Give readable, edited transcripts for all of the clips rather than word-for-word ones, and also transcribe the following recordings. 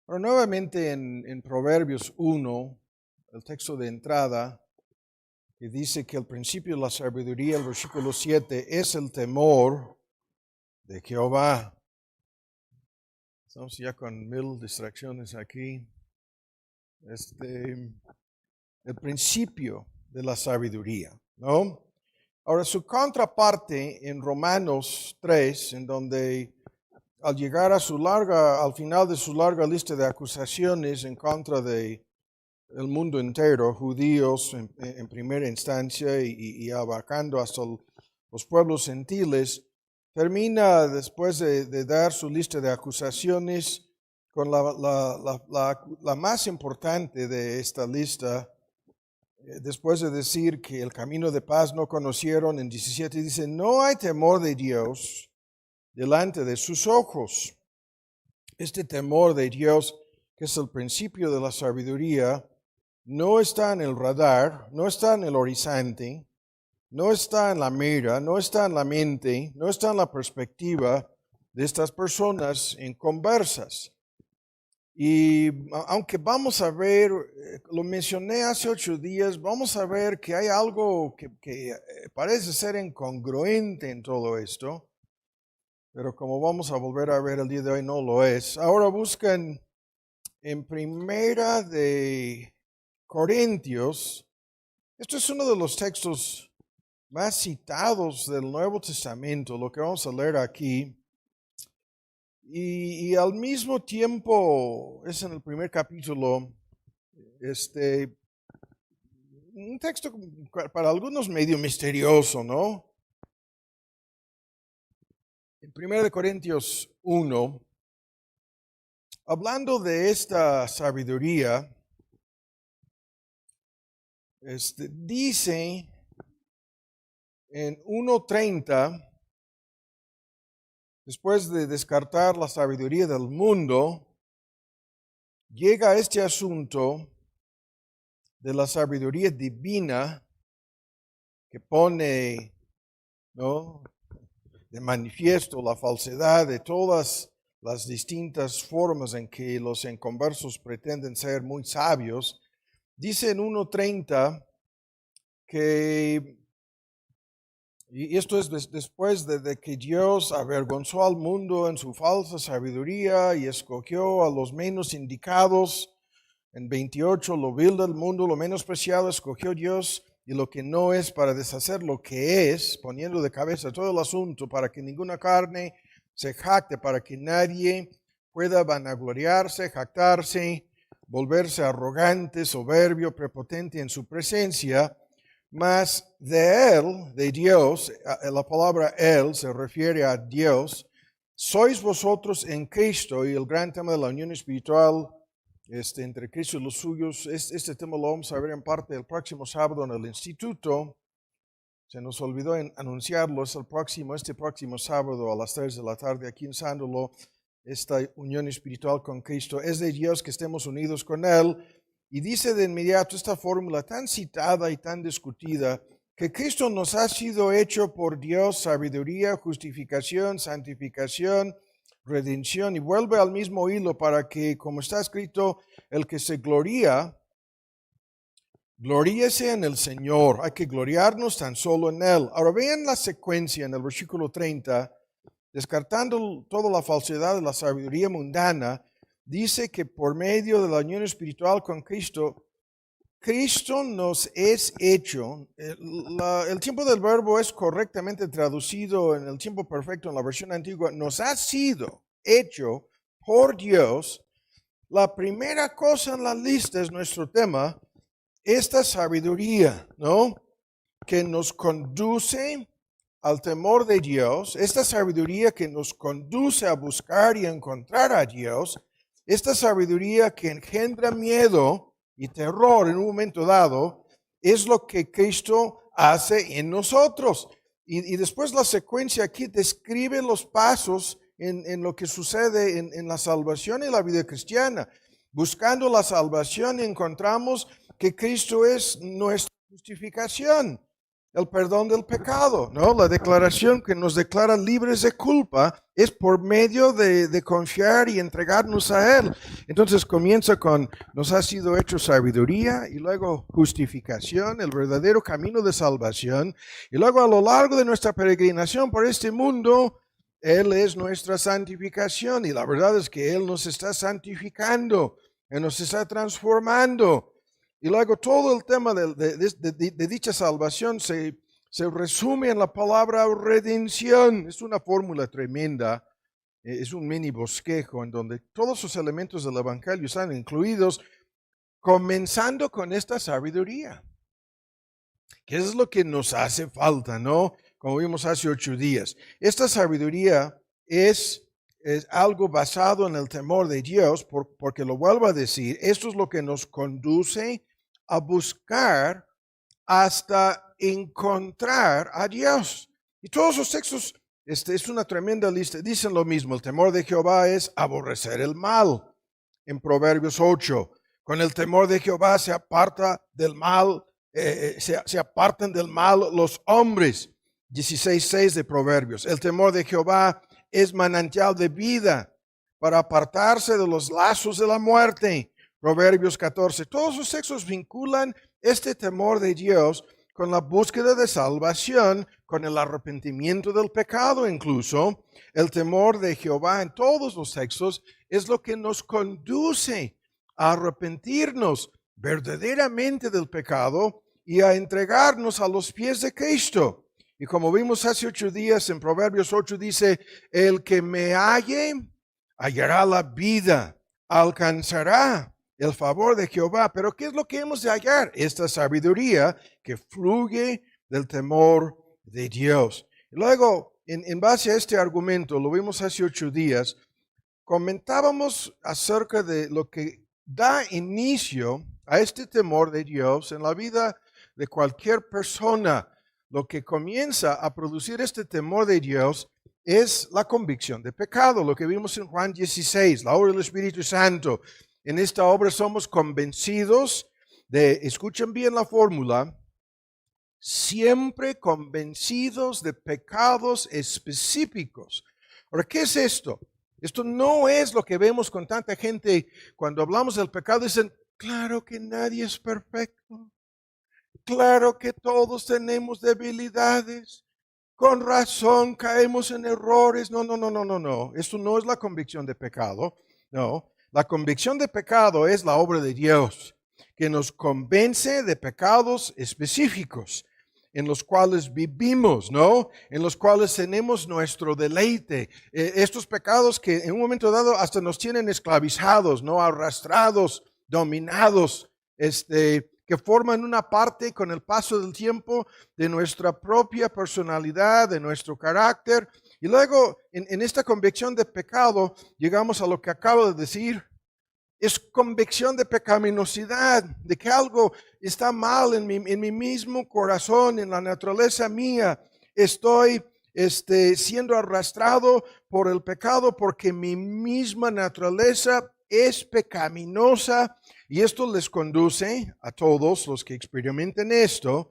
Pero nuevamente en Proverbios 1, el texto de entrada, que dice que el principio de la sabiduría, el versículo 7, es el temor de Jehová. Estamos ya con 1000 distracciones aquí. El principio de la sabiduría, ¿no? Ahora, su contraparte en Romanos 3, en donde al llegar al final de su larga lista de acusaciones en contra de el mundo entero, judíos en primera instancia y abarcando hasta los pueblos gentiles, termina después de dar su lista de acusaciones con la más importante de esta lista. Después de decir que el camino de paz no conocieron, en 17 dice, no hay temor de Dios delante de sus ojos. Este temor de Dios, que es el principio de la sabiduría, no está en el radar, no está en el horizonte, no está en la mira, no está en la mente, no está en la perspectiva de estas personas inconversas. Y aunque vamos a ver, lo mencioné hace 8 días, vamos a ver que hay algo que parece ser incongruente en todo esto, pero como vamos a volver a ver el día de hoy, no lo es. Ahora buscan en Primera de Corintios, esto es uno de los textos más citados del Nuevo Testamento, lo que vamos a leer aquí. Y al mismo tiempo, es en el primer capítulo, un texto para algunos medio misterioso, ¿no? En 1 Corintios 1, hablando de esta sabiduría, dice en 1:30, después de descartar la sabiduría del mundo, llega a este asunto de la sabiduría divina que pone, ¿no?, de manifiesto la falsedad de todas las distintas formas en que los inconversos pretenden ser muy sabios. Dice en 1:30 que, y esto es después de que Dios avergonzó al mundo en su falsa sabiduría y escogió a los menos indicados. En 28, lo vil del mundo, lo menos preciado, escogió Dios y lo que no es para deshacer lo que es, poniendo de cabeza todo el asunto para que ninguna carne se jacte, para que nadie pueda vanagloriarse, jactarse, volverse arrogante, soberbio, prepotente en su presencia. Mas de Él, de Dios, la palabra Él se refiere a Dios, sois vosotros en Cristo, y el gran tema de la unión espiritual entre Cristo y los suyos, este tema lo vamos a ver en parte el próximo sábado en el instituto. Se nos olvidó anunciarlo, es este próximo sábado a las 3 de la tarde aquí en Sándalo. Esta unión espiritual con Cristo es de Dios, que estemos unidos con Él. Y dice de inmediato esta fórmula tan citada y tan discutida, que Cristo nos ha sido hecho por Dios sabiduría, justificación, santificación, redención, y vuelve al mismo hilo para que, como está escrito, el que se gloríe en el Señor. Hay que gloriarnos tan solo en Él. Ahora vean la secuencia en el versículo 30, descartando toda la falsedad de la sabiduría mundana, dice que por medio de la unión espiritual con Cristo, Cristo nos es hecho. El tiempo del verbo es correctamente traducido en el tiempo perfecto en la versión antigua. Nos ha sido hecho por Dios. La primera cosa en la lista es nuestro tema, esta sabiduría, ¿no?, que nos conduce al temor de Dios, esta sabiduría que nos conduce a buscar y encontrar a Dios, esta sabiduría que engendra miedo y terror en un momento dado, es lo que Cristo hace en nosotros. Y después la secuencia aquí describe los pasos en lo que sucede en la salvación y la vida cristiana. Buscando la salvación encontramos que Cristo es nuestra justificación. el perdón del pecado, ¿no? La declaración que nos declara libres de culpa es por medio de confiar y entregarnos a Él. Entonces comienza con, nos ha sido hecho sabiduría, y luego justificación, el verdadero camino de salvación, y luego a lo largo de nuestra peregrinación por este mundo, Él es nuestra santificación, y la verdad es que Él nos está santificando, Él nos está transformando. Y luego todo el tema de dicha salvación se resume en la palabra redención. Es una fórmula tremenda, es un mini bosquejo en donde todos los elementos del Evangelio están incluidos, comenzando con esta sabiduría, que es lo que nos hace falta, ¿no? Como vimos hace 8 días. Esta sabiduría es algo basado en el temor de Dios, porque lo vuelvo a decir, esto es lo que nos conduce a buscar hasta encontrar a Dios. Y todos los textos, es una tremenda lista, dicen lo mismo. El temor de Jehová es aborrecer el mal, en Proverbios 8. Con el temor de Jehová se aparta del mal, se apartan del mal los hombres. 16:6 de Proverbios. El temor de Jehová es manantial de vida para apartarse de los lazos de la muerte. Proverbios 14. Todos los textos vinculan este temor de Dios con la búsqueda de salvación, con el arrepentimiento del pecado incluso. El temor de Jehová en todos los textos es lo que nos conduce a arrepentirnos verdaderamente del pecado y a entregarnos a los pies de Cristo. Y como vimos hace 8 días, en Proverbios 8 dice, el que me halle, hallará la vida, alcanzará el favor de Jehová. Pero ¿qué es lo que hemos de hallar? Esta sabiduría que fluye del temor de Dios. Y luego, en base a este argumento, lo vimos hace 8 días, comentábamos acerca de lo que da inicio a este temor de Dios en la vida de cualquier persona. Lo que comienza a producir este temor de Dios es la convicción de pecado, lo que vimos en Juan 16, la obra del Espíritu Santo. En esta obra somos convencidos escuchen bien la fórmula, siempre convencidos de pecados específicos. Ahora, ¿qué es esto? Esto no es lo que vemos con tanta gente cuando hablamos del pecado. Dicen, claro que nadie es perfecto. Claro que todos tenemos debilidades. Con razón caemos en errores. No. Esto no es la convicción de pecado. No. La convicción de pecado es la obra de Dios, que nos convence de pecados específicos en los cuales vivimos, ¿no? En los cuales tenemos nuestro deleite. Estos pecados que en un momento dado hasta nos tienen esclavizados, ¿no? Arrastrados, dominados, que forman una parte con el paso del tiempo de nuestra propia personalidad, de nuestro carácter. Y luego, en esta convicción de pecado, llegamos a lo que acabo de decir. Es convicción de pecaminosidad, de que algo está mal en mi mismo corazón, en la naturaleza mía. Estoy siendo arrastrado por el pecado porque mi misma naturaleza es pecaminosa, y esto les conduce a todos los que experimenten esto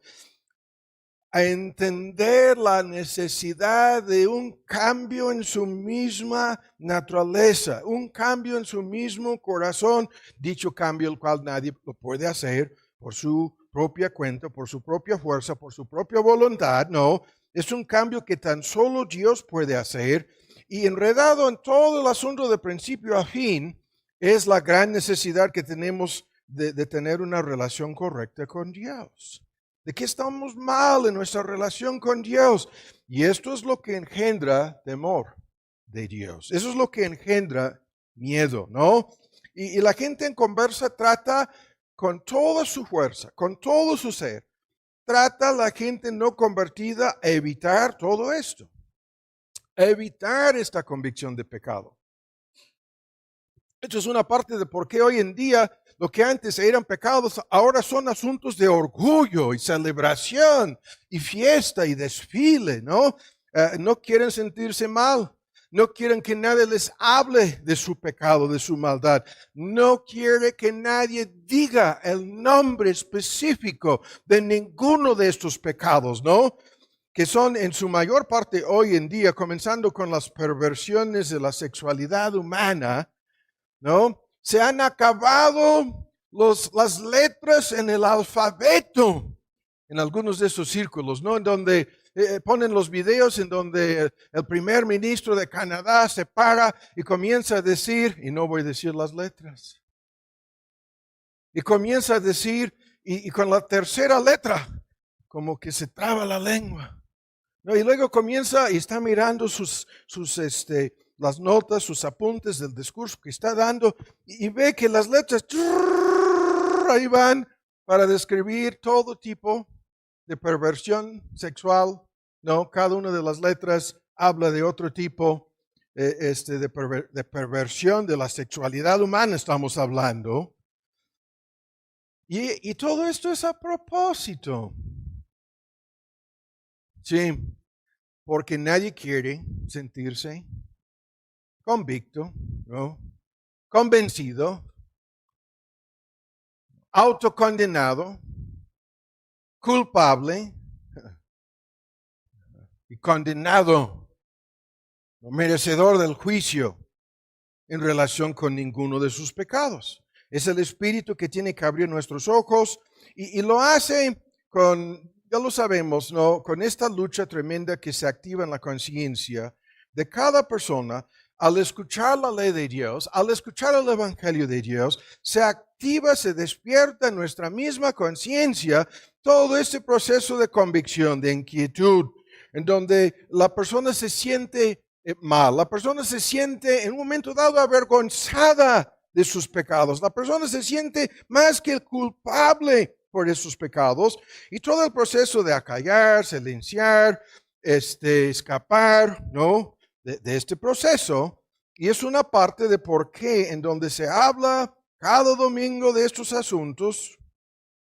a entender la necesidad de un cambio en su misma naturaleza, un cambio en su mismo corazón, dicho cambio el cual nadie lo puede hacer por su propia cuenta, por su propia fuerza, por su propia voluntad. No, es un cambio que tan solo Dios puede hacer, y enredado en todo el asunto de principio a fin es la gran necesidad que tenemos de tener una relación correcta con Dios. De que estamos mal en nuestra relación con Dios. Y esto es lo que engendra temor de Dios. Eso es lo que engendra miedo, ¿no? Y la gente en conversa trata con toda su fuerza, con todo su ser. Trata la gente no convertida a evitar todo esto. A evitar esta convicción de pecado. Esto es una parte de por qué hoy en día lo que antes eran pecados, ahora son asuntos de orgullo y celebración y fiesta y desfile, ¿no? No quieren sentirse mal, No quieren que nadie les hable de su pecado, de su maldad. No quiere que nadie diga el nombre específico de ninguno de estos pecados, ¿no? Que son en su mayor parte hoy en día, comenzando con las perversiones de la sexualidad humana, ¿no? Se han acabado las letras en el alfabeto en algunos de esos círculos, ¿no? En donde ponen los videos en donde el primer ministro de Canadá se para y comienza a decir, y no voy a decir las letras, y comienza a decir, y con la tercera letra, como que se traba la lengua, ¿no? Y luego comienza y está mirando las notas, sus apuntes del discurso que está dando, y ve que las letras ahí van para describir todo tipo de perversión sexual, ¿no? Cada una de las letras habla de otro tipo de perversión de la sexualidad humana, estamos hablando. Y todo esto es a propósito. Sí, porque nadie quiere sentirse convicto, ¿no? Convencido, autocondenado, culpable y condenado, merecedor del juicio en relación con ninguno de sus pecados. Es el Espíritu que tiene que abrir nuestros ojos y lo hace con, ya lo sabemos, ¿no? Con esta lucha tremenda que se activa en la conciencia de cada persona. Al escuchar la ley de Dios, al escuchar el Evangelio de Dios, se activa, se despierta en nuestra misma conciencia todo este proceso de convicción, de inquietud, en donde la persona se siente mal, la persona se siente en un momento dado avergonzada de sus pecados, la persona se siente más que culpable por esos pecados, y todo el proceso de acallar, silenciar, escapar, ¿no? De este proceso, y es una parte de por qué en donde se habla cada domingo de estos asuntos,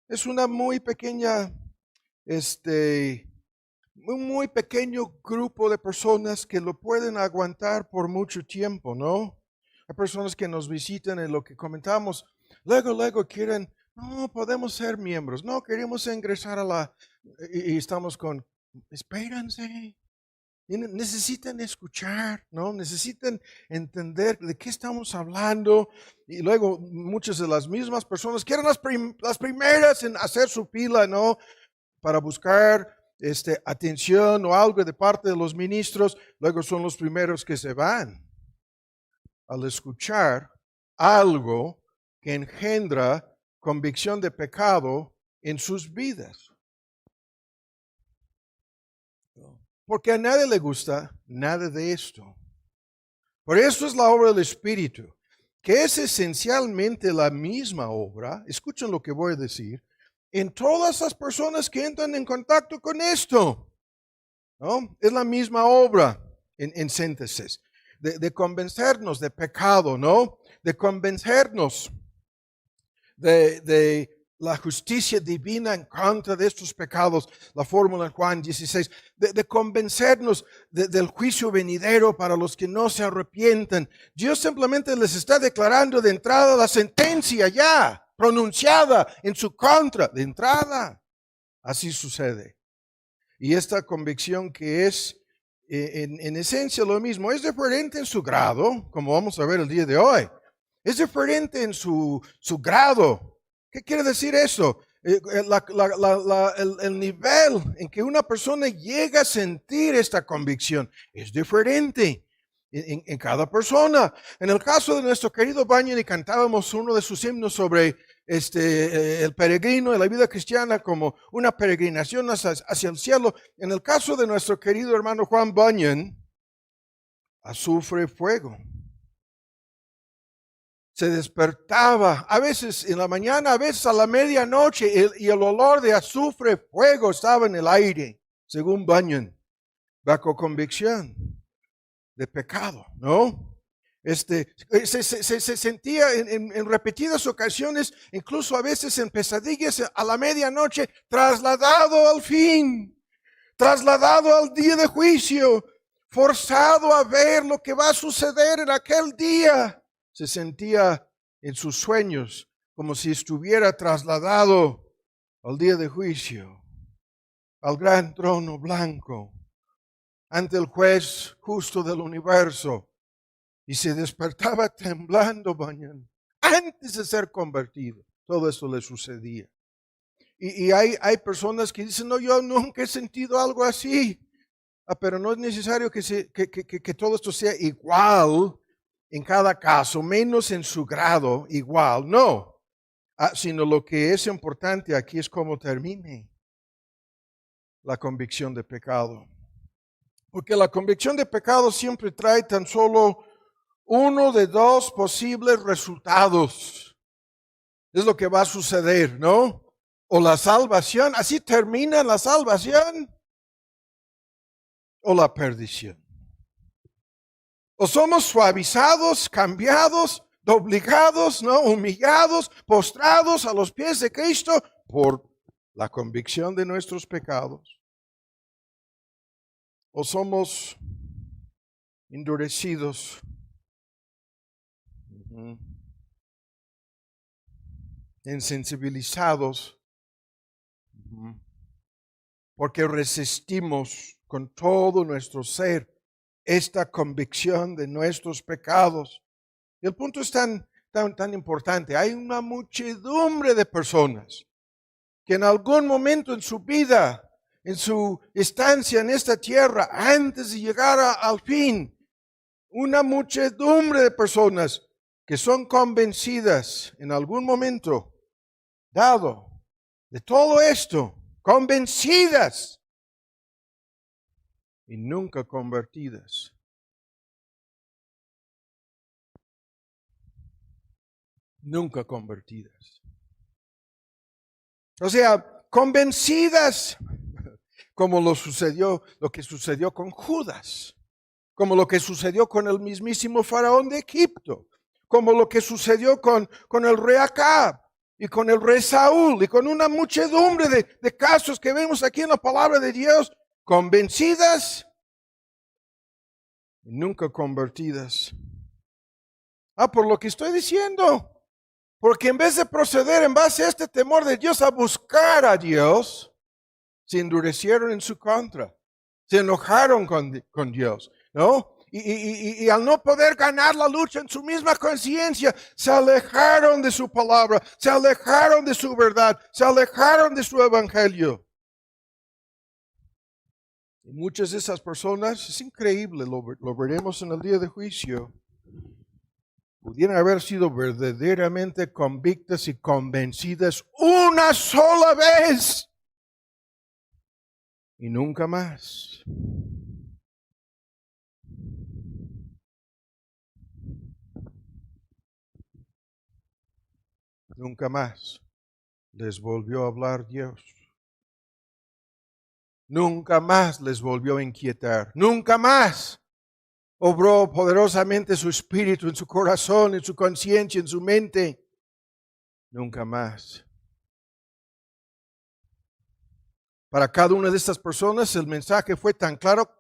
es una muy pequeña, un muy pequeño grupo de personas que lo pueden aguantar por mucho tiempo, ¿no? Hay personas que nos visitan en lo que comentamos, luego quieren, no, podemos ser miembros, no, queremos ingresar a la, y estamos con, espérense. Y necesitan escuchar, ¿no? Necesitan entender de qué estamos hablando. Y luego muchas de las mismas personas quieren las primeras en hacer su pila, ¿no? Para buscar atención o algo de parte de los ministros. Luego son los primeros que se van al escuchar algo que engendra convicción de pecado en sus vidas. Porque a nadie le gusta nada de esto. Por eso es la obra del Espíritu, que es esencialmente la misma obra, escuchen lo que voy a decir, en todas las personas que entran en contacto con esto, ¿no? Es la misma obra, en síntesis, de convencernos de pecado, ¿no? De convencernos de la justicia divina en contra de estos pecados, la fórmula en Juan 16, de convencernos del juicio venidero para los que no se arrepienten. Dios simplemente les está declarando de entrada la sentencia ya pronunciada en su contra, de entrada. Así sucede. Y esta convicción que es en esencia lo mismo, es diferente en su grado, como vamos a ver el día de hoy. Es diferente en su grado. ¿Qué quiere decir eso? El nivel en que una persona llega a sentir esta convicción es diferente en cada persona. En el caso de nuestro querido Bunyan, y cantábamos uno de sus himnos sobre el peregrino de la vida cristiana como una peregrinación hacia el cielo. En el caso de nuestro querido hermano Juan Bunyan, azufre fuego. Se despertaba, a veces en la mañana, a veces a la medianoche, y el olor de azufre, fuego estaba en el aire, según Bunyan, bajo convicción de pecado, ¿no? Se sentía en repetidas ocasiones, incluso a veces en pesadillas a la medianoche, trasladado al fin, trasladado al día de juicio, forzado a ver lo que va a suceder en aquel día. Se sentía en sus sueños como si estuviera trasladado al día de juicio, al gran trono blanco, ante el juez justo del universo, y se despertaba temblando mañana, antes de ser convertido. Todo eso le sucedía. Y hay personas que dicen, no, yo nunca he sentido algo así. Pero no es necesario que todo esto sea igual en cada caso, menos en su grado igual, no. Sino lo que es importante aquí es cómo termine la convicción de pecado. Porque la convicción de pecado siempre trae tan solo uno de dos posibles resultados. Es lo que va a suceder, ¿no? O la salvación, así termina la salvación, o la perdición. O somos suavizados, cambiados, doblegados, ¿no? Humillados, postrados a los pies de Cristo por la convicción de nuestros pecados. O somos endurecidos, insensibilizados, porque resistimos con todo nuestro ser esta convicción de nuestros pecados. Y el punto es tan importante. Hay una muchedumbre de personas que en algún momento en su vida, en su estancia en esta tierra, antes de llegar al fin, una muchedumbre de personas que son convencidas en algún momento dado de todo esto, convencidas y nunca convertidas. Nunca convertidas. O sea, convencidas, como lo que sucedió con Judas, como lo que sucedió con el mismísimo faraón de Egipto, como lo que sucedió con el rey Acab y con el rey Saúl y con una muchedumbre de casos que vemos aquí en la palabra de Dios, convencidas y nunca convertidas. Por lo que estoy diciendo. Porque en vez de proceder en base a este temor de Dios a buscar a Dios, se endurecieron en su contra, se enojaron con Dios, ¿no? Y al no poder ganar la lucha en su misma conciencia, se alejaron de su palabra, se alejaron de su verdad, se alejaron de su evangelio. Y muchas de esas personas, es increíble, lo veremos en el día de juicio, pudieran haber sido verdaderamente convictas y convencidas una sola vez y nunca más. Nunca más les volvió a hablar Dios. Nunca más les volvió a inquietar. Nunca más obró poderosamente su espíritu en su corazón, en su conciencia, en su mente. Nunca más. Para cada una de estas personas el mensaje fue tan claro,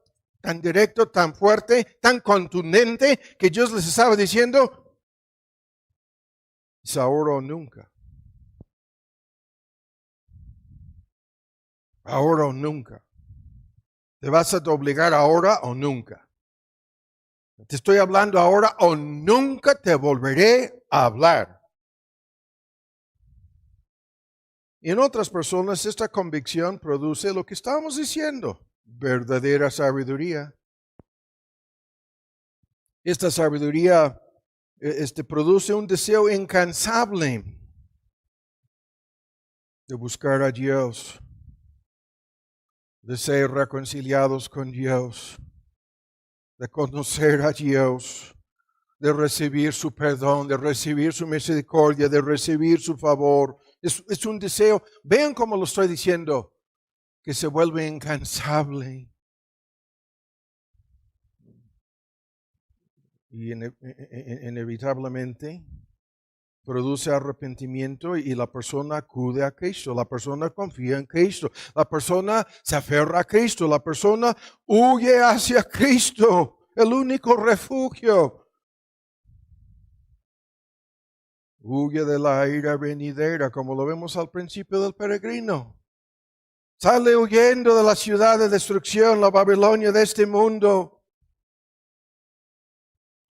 tan directo, tan fuerte, tan contundente, que Dios les estaba diciendo, es ahora o nunca. Ahora o nunca. Te vas a doblegar ahora o nunca. Te estoy hablando ahora o nunca te volveré a hablar. Y en otras personas esta convicción produce lo que estábamos diciendo, verdadera sabiduría. Esta sabiduría produce un deseo incansable de buscar a Dios, de ser reconciliados con Dios, de conocer a Dios, de recibir su perdón, de recibir su misericordia, de recibir su favor. Es un deseo, vean cómo lo estoy diciendo, que se vuelve incansable. Y inevitablemente produce arrepentimiento y la persona acude a Cristo, la persona confía en Cristo, la persona se aferra a Cristo, la persona huye hacia Cristo, el único refugio. Huye de la ira venidera, como lo vemos al principio del peregrino. Sale huyendo de la ciudad de destrucción, la Babilonia de este mundo.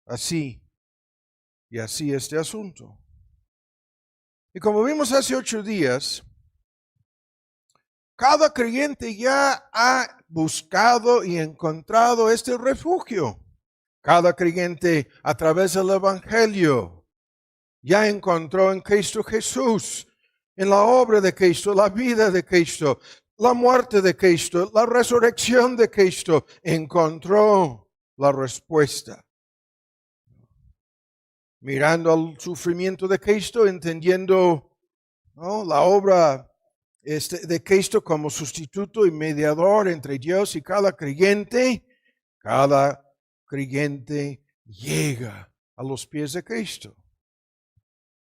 Así este asunto. Y como vimos hace 8 días, cada creyente ya ha buscado y encontrado este refugio. Cada creyente a través del Evangelio ya encontró en Cristo Jesús, en la obra de Cristo, la vida de Cristo, la muerte de Cristo, la resurrección de Cristo, encontró la respuesta. Mirando al sufrimiento de Cristo, entendiendo, ¿no?, la obra de Cristo como sustituto y mediador entre Dios y cada creyente llega a los pies de Cristo.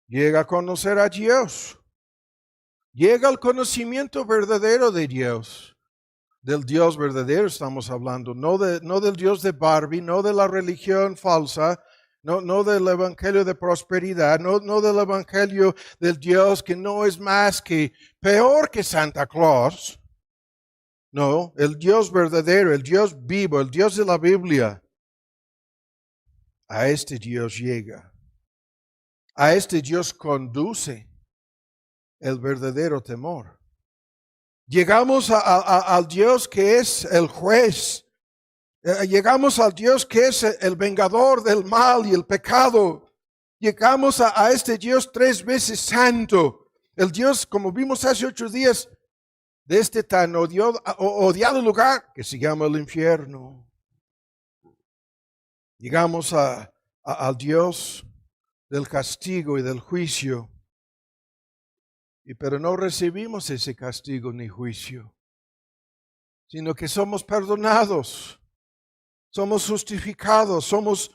Llega a conocer a Dios. Llega al conocimiento verdadero de Dios. Del Dios verdadero estamos hablando, no del Dios de Barbie, no de la religión falsa, no del evangelio de prosperidad, no del evangelio del Dios que no es más que peor que Santa Claus. No, el Dios verdadero, el Dios vivo, el Dios de la Biblia. A este Dios llega. A este Dios conduce el verdadero temor. Llegamos al Dios que es el juez. Llegamos al Dios que es el vengador del mal y el pecado. Llegamos a este Dios 3 veces santo. El Dios, como vimos hace 8 días, de este tan odiado lugar que se llama el infierno. Llegamos al Dios del castigo y del juicio. Pero no recibimos ese castigo ni juicio, sino que somos perdonados. Somos justificados, somos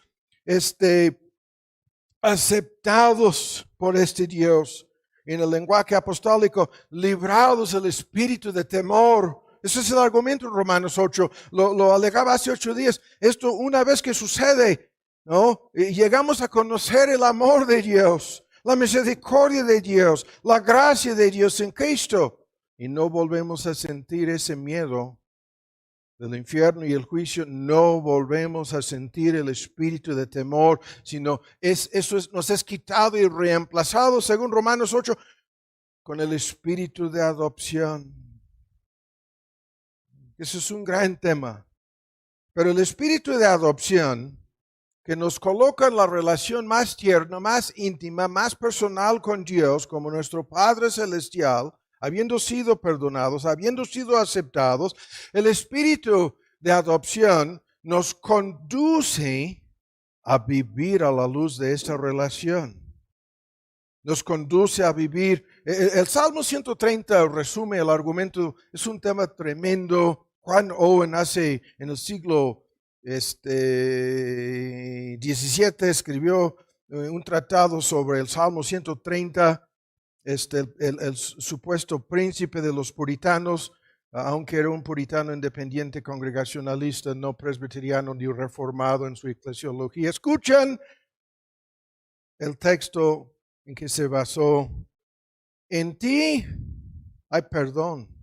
aceptados por este Dios. En el lenguaje apostólico, librados del espíritu de temor. Ese es el argumento en Romanos 8. Lo alegaba hace 8 días. Esto una vez que sucede, ¿no?, llegamos a conocer el amor de Dios, la misericordia de Dios, la gracia de Dios en Cristo. Y no volvemos a sentir ese miedo del infierno y el juicio, no volvemos a sentir el espíritu de temor, sino nos es quitado y reemplazado, según Romanos 8, con el espíritu de adopción. Ese es un gran tema. Pero el espíritu de adopción, que nos coloca en la relación más tierna, más íntima, más personal con Dios, como nuestro Padre Celestial, habiendo sido perdonados, habiendo sido aceptados, el espíritu de adopción nos conduce a vivir a la luz de esta relación. Nos conduce a vivir. El Salmo 130 resume el argumento, es un tema tremendo. Juan Owen hace en el siglo XVII escribió un tratado sobre el Salmo 130. El supuesto príncipe de los puritanos, aunque era un puritano independiente, congregacionalista, no presbiteriano ni reformado en su eclesiología. Escuchan el texto en que se basó. En ti hay perdón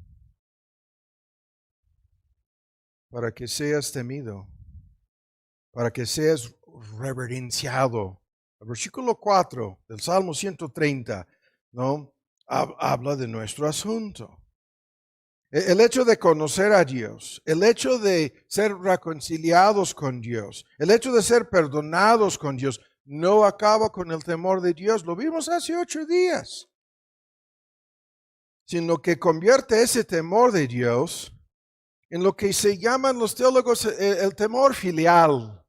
para que seas temido, para que seas reverenciado. El versículo 4 del Salmo 130, ¿no?, habla de nuestro asunto. El hecho de conocer a Dios, el hecho de ser reconciliados con Dios, el hecho de ser perdonados con Dios, no acaba con el temor de Dios. Lo vimos hace 8 días. Sino que convierte ese temor de Dios en lo que se llaman los teólogos el temor filial,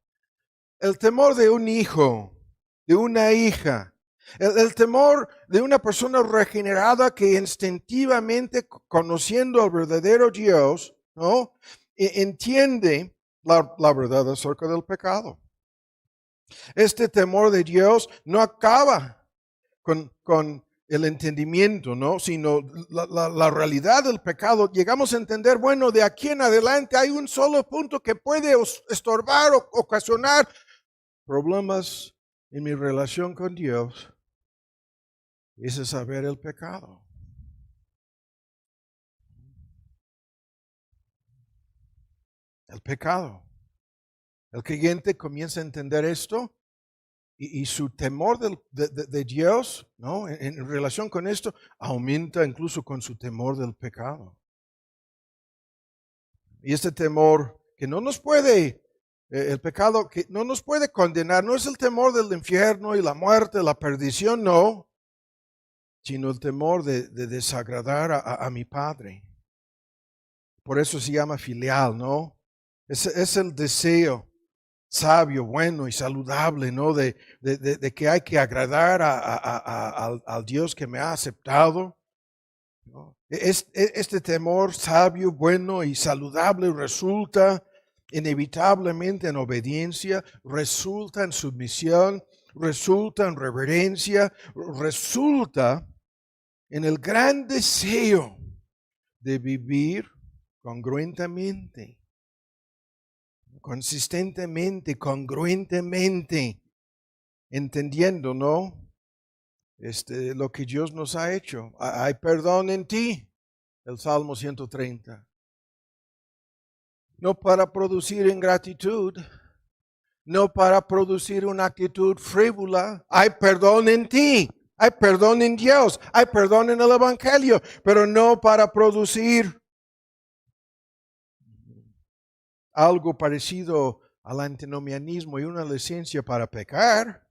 el temor de un hijo, de una hija. El temor de una persona regenerada que instintivamente, conociendo al verdadero Dios, ¿no?, entiende la verdad acerca del pecado. Este temor de Dios no acaba con el entendimiento, ¿no? Sino la realidad del pecado. Llegamos a entender, bueno, de aquí en adelante hay un solo punto que puede estorbar o ocasionar problemas en mi relación con Dios. Ese es saber el pecado. El pecado. El creyente comienza a entender esto y su temor de Dios, ¿no? En relación con esto, aumenta incluso con su temor del pecado. Y este temor que no nos puede, el pecado que no nos puede condenar, no es el temor del infierno y la muerte, la perdición, no, sino el temor de desagradar a mi Padre. Por eso se llama filial, ¿no? Es el deseo sabio, bueno y saludable, ¿no? De que hay que agradar al Dios que me ha aceptado, ¿no? Este temor sabio, bueno y saludable resulta inevitablemente en obediencia, resulta en sumisión, resulta en reverencia, resulta en el gran deseo de vivir congruentemente, consistentemente, congruentemente, entendiendo, ¿no? Lo que Dios nos ha hecho. Hay perdón en ti, el Salmo 130. No para producir ingratitud, no para producir una actitud frívola. Hay perdón en ti, hay perdón en Dios, hay perdón en el Evangelio, pero no para producir algo parecido al antinomianismo y una licencia para pecar.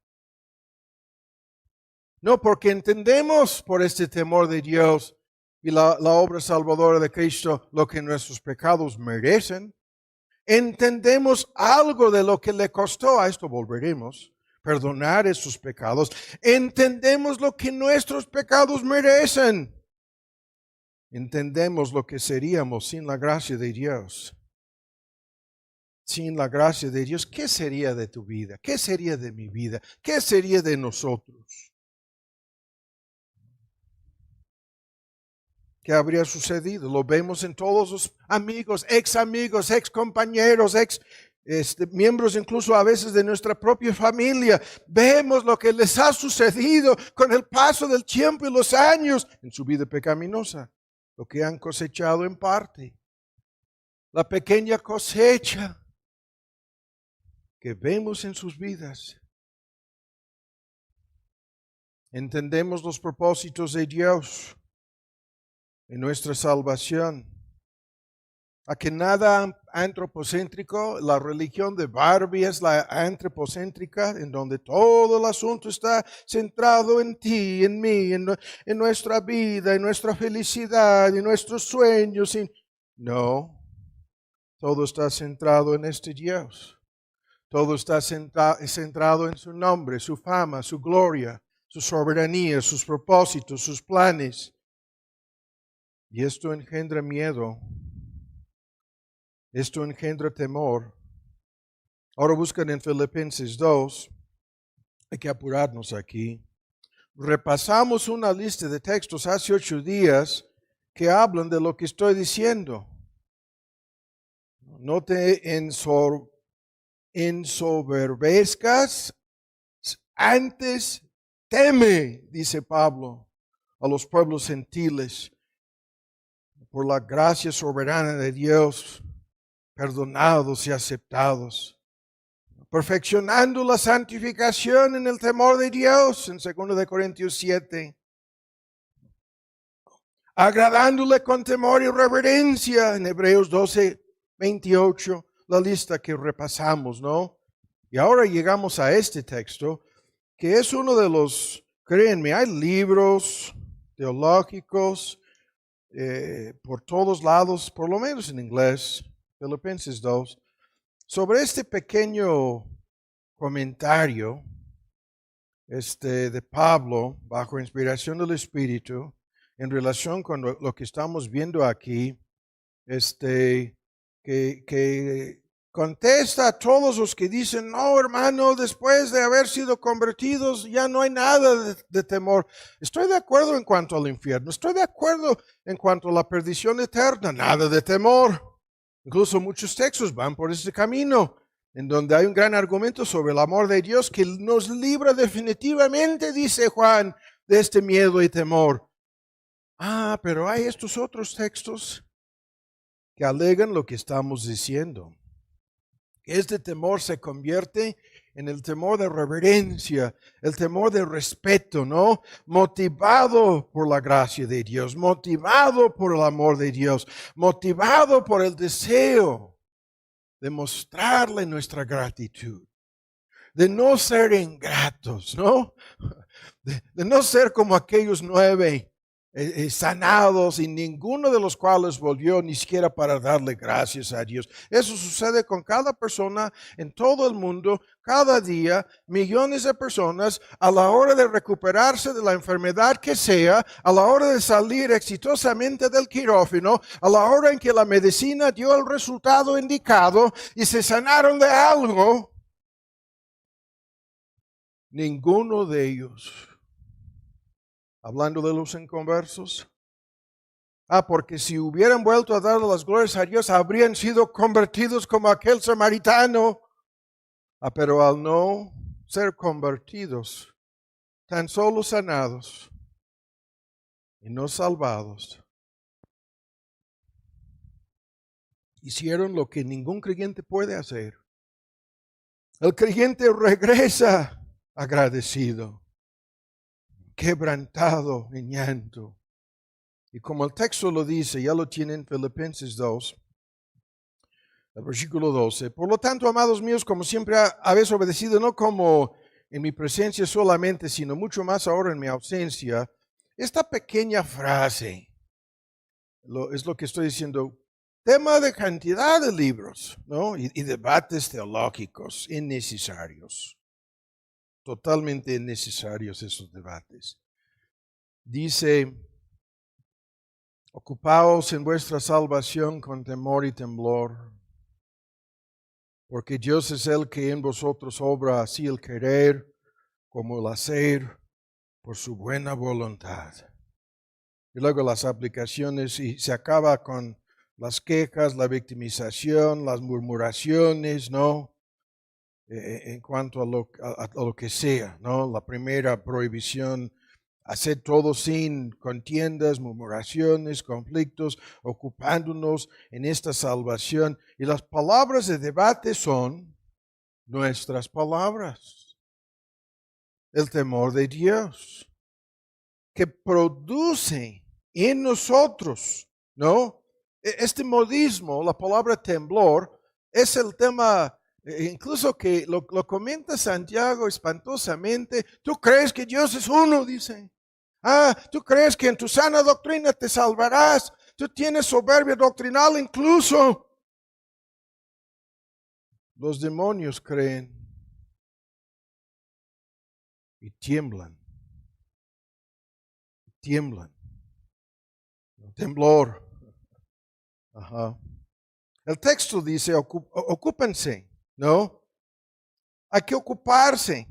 No, porque entendemos por este temor de Dios y la obra salvadora de Cristo lo que nuestros pecados merecen. Entendemos algo de lo que le costó, a esto volveremos, perdonar esos pecados. Entendemos lo que nuestros pecados merecen. Entendemos lo que seríamos sin la gracia de Dios. Sin la gracia de Dios, ¿qué sería de tu vida? ¿Qué sería de mi vida? ¿Qué sería de nosotros? ¿Qué habría sucedido? Lo vemos en todos los amigos, ex compañeros, miembros incluso a veces de nuestra propia familia. Vemos lo que les ha sucedido con el paso del tiempo y los años en su vida pecaminosa. Lo que han cosechado en parte. La pequeña cosecha que vemos en sus vidas. Entendemos los propósitos de Dios en nuestra salvación. A que nada antropocéntrico, la religión de Barbie es la antropocéntrica, en donde todo el asunto está centrado en ti, en mí, en nuestra vida, en nuestra felicidad, en nuestros sueños. No, todo está centrado en este Dios. Todo está centrado en su nombre, su fama, su gloria, su soberanía, sus propósitos, sus planes. Y esto engendra miedo. Esto engendra temor. Ahora buscan en Filipenses 2. Hay que apurarnos aquí. Repasamos una lista de textos hace 8 días que hablan de lo que estoy diciendo. No te ensoberbezcas, antes teme, dice Pablo, a los pueblos gentiles, por la gracia soberana de Dios, perdonados y aceptados, perfeccionando la santificación en el temor de Dios, en 2 Corintios 7, agradándole con temor y reverencia, en Hebreos 12, 28, la lista que repasamos, ¿no? Y ahora llegamos a este texto, que es uno de los, créanme, hay libros teológicos por todos lados, por lo menos en inglés, Filipenses 2, sobre este pequeño comentario de Pablo, bajo inspiración del Espíritu, en relación con lo que estamos viendo aquí, que contesta a todos los que dicen, no, hermano, después de haber sido convertidos ya no hay nada de temor. Estoy de acuerdo en cuanto al infierno, estoy de acuerdo en cuanto a la perdición eterna, nada de temor. Incluso muchos textos van por ese camino, en donde hay un gran argumento sobre el amor de Dios que nos libra definitivamente, dice Juan, de este miedo y temor. Pero hay estos otros textos que alegan lo que estamos diciendo. Este temor se convierte en el temor de reverencia, el temor de respeto, ¿no? Motivado por la gracia de Dios, motivado por el amor de Dios, motivado por el deseo de mostrarle nuestra gratitud, de no ser ingratos, ¿no? De no ser como aquellos 9 sanados y ninguno de los cuales volvió ni siquiera para darle gracias a Dios. Eso sucede con cada persona en todo el mundo, cada día, millones de personas a la hora de recuperarse de la enfermedad que sea, a la hora de salir exitosamente del quirófano, a la hora en que la medicina dio el resultado indicado y se sanaron de algo. Ninguno de ellos, hablando de los inconversos, porque si hubieran vuelto a dar las glorias a Dios, habrían sido convertidos como aquel samaritano. Pero al no ser convertidos, tan solo sanados y no salvados, hicieron lo que ningún creyente puede hacer. El creyente regresa agradecido, quebrantado en llanto. Y como el texto lo dice, ya lo tienen en Filipenses 2, el versículo 12. Por lo tanto, amados míos, como siempre habéis obedecido, no como en mi presencia solamente, sino mucho más ahora en mi ausencia. Esta pequeña frase es lo que estoy diciendo. Tema de cantidad de libros, ¿no? Y debates teológicos innecesarios. Totalmente innecesarios esos debates. Dice, ocupaos en vuestra salvación con temor y temblor, porque Dios es el que en vosotros obra así el querer como el hacer por su buena voluntad. Y luego las aplicaciones, y se acaba con las quejas, la victimización, las murmuraciones, ¿no? En cuanto a lo que sea, ¿no? La primera prohibición, hacer todo sin contiendas, murmuraciones, conflictos, ocupándonos en esta salvación. Y las palabras de debate son nuestras palabras. El temor de Dios, que produce en nosotros, ¿no? Este modismo, la palabra temblor, es el tema. Incluso que lo comenta Santiago espantosamente. Tú crees que Dios es uno, dice. Tú crees que en tu sana doctrina te salvarás. Tú tienes soberbia doctrinal incluso. Los demonios creen y tiemblan. Tiemblan. Temblor. El texto dice, ocúpense. ¿No? Hay que ocuparse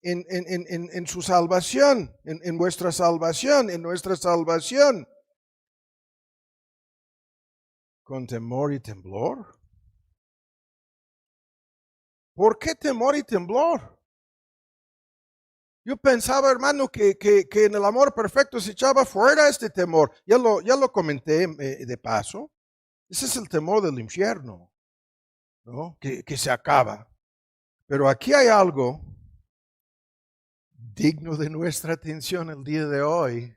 en su salvación, en vuestra salvación, en nuestra salvación. Con temor y temblor. ¿Por qué temor y temblor? Yo pensaba, hermano, que en el amor perfecto se echaba fuera este temor. Ya lo comenté de paso. Ese es el temor del infierno, ¿no? Que se acaba. Pero aquí hay algo digno de nuestra atención el día de hoy.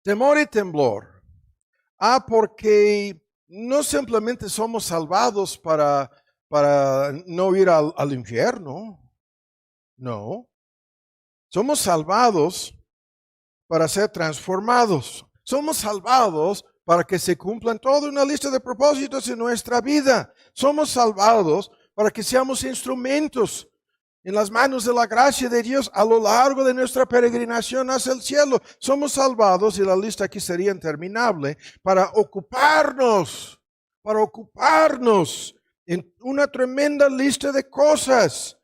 Temor y temblor. Porque no simplemente somos salvados para no ir al infierno. No. Somos salvados para ser transformados. Somos salvados para que se cumplan toda una lista de propósitos en nuestra vida. Somos salvados para que seamos instrumentos en las manos de la gracia de Dios a lo largo de nuestra peregrinación hacia el cielo. Somos salvados, y la lista aquí sería interminable, para ocuparnos en una tremenda lista de cosas.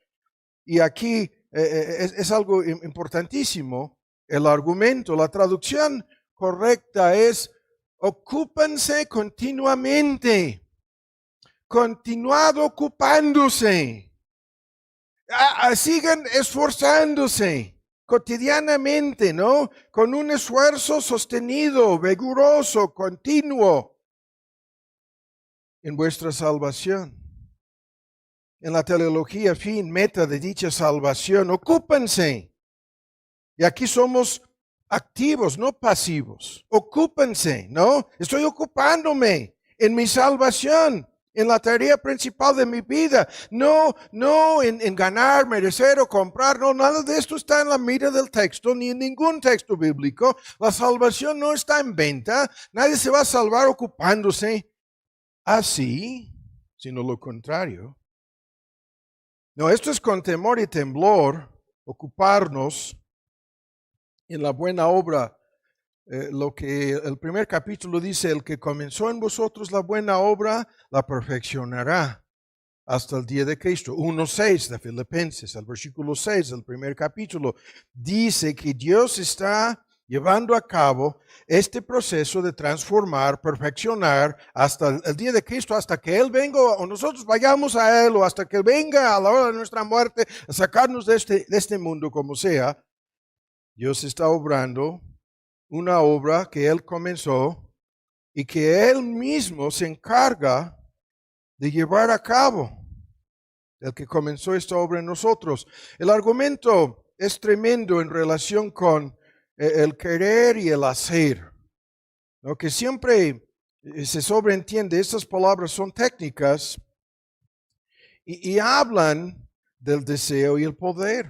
Y aquí es algo importantísimo. El argumento, la traducción correcta es: ocúpense continuamente, continuad ocupándose. Sigan esforzándose cotidianamente, ¿no? Con un esfuerzo sostenido, vigoroso, continuo en vuestra salvación. En la teología, fin, meta de dicha salvación, ocúpense. Y aquí somos activos, no pasivos. Ocúpense, ¿no? Estoy ocupándome en mi salvación, en la tarea principal de mi vida. No en ganar, merecer o comprar. No, nada de esto está en la mira del texto, ni en ningún texto bíblico. La salvación no está en venta. Nadie se va a salvar ocupándose así, sino lo contrario. No, esto es con temor y temblor, ocuparnos en la buena obra. Lo que el primer capítulo dice: el que comenzó en vosotros la buena obra, la perfeccionará hasta el día de Cristo. 1:6 de Filipenses, el versículo 6 del primer capítulo, dice que Dios está llevando a cabo este proceso de transformar, perfeccionar hasta el día de Cristo, hasta que Él venga o nosotros vayamos a Él, o hasta que venga a la hora de nuestra muerte a sacarnos de este mundo, como sea. Dios está obrando una obra que Él comenzó y que Él mismo se encarga de llevar a cabo. El que comenzó esta obra en nosotros. El argumento es tremendo en relación con el querer y el hacer. Lo que siempre se sobreentiende, estas palabras son técnicas y hablan del deseo y el poder.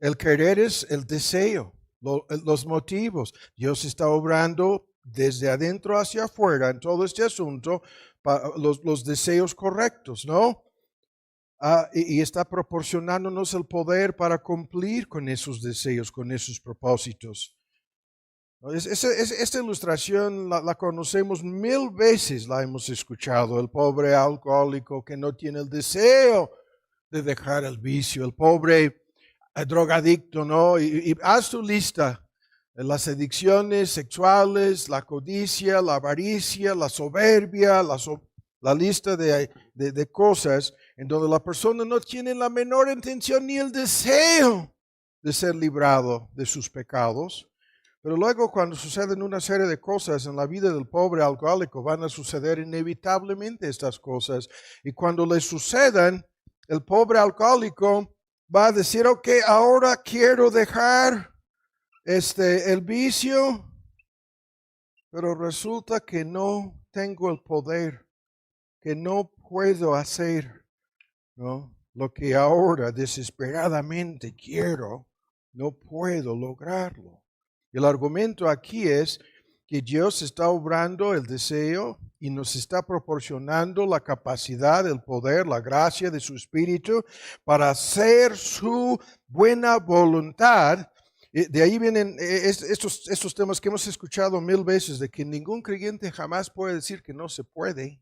El querer es el deseo, los motivos. Dios está obrando desde adentro hacia afuera en todo este asunto, los deseos correctos, ¿no? Y está proporcionándonos el poder para cumplir con esos deseos, con esos propósitos. Esta ilustración la conocemos 1000 veces, la hemos escuchado. El pobre alcohólico que no tiene el deseo de dejar el vicio, el pobre drogadicto, ¿no? Y haz tu lista: las adicciones sexuales, la codicia, la avaricia, la soberbia, la lista de cosas en donde la persona no tiene la menor intención ni el deseo de ser librado de sus pecados. Pero luego, cuando suceden una serie de cosas en la vida del pobre alcohólico, van a suceder inevitablemente estas cosas. Y cuando le sucedan, el pobre alcohólico va a decir: ok, ahora quiero dejar el vicio, pero resulta que no tengo el poder, que no puedo hacer, ¿no? Lo que ahora desesperadamente quiero, no puedo lograrlo. El argumento aquí es que Dios está obrando el deseo y nos está proporcionando la capacidad, el poder, la gracia de su Espíritu para hacer su buena voluntad. De ahí vienen estos temas que hemos escuchado 1000 veces, de que ningún creyente jamás puede decir que no se puede.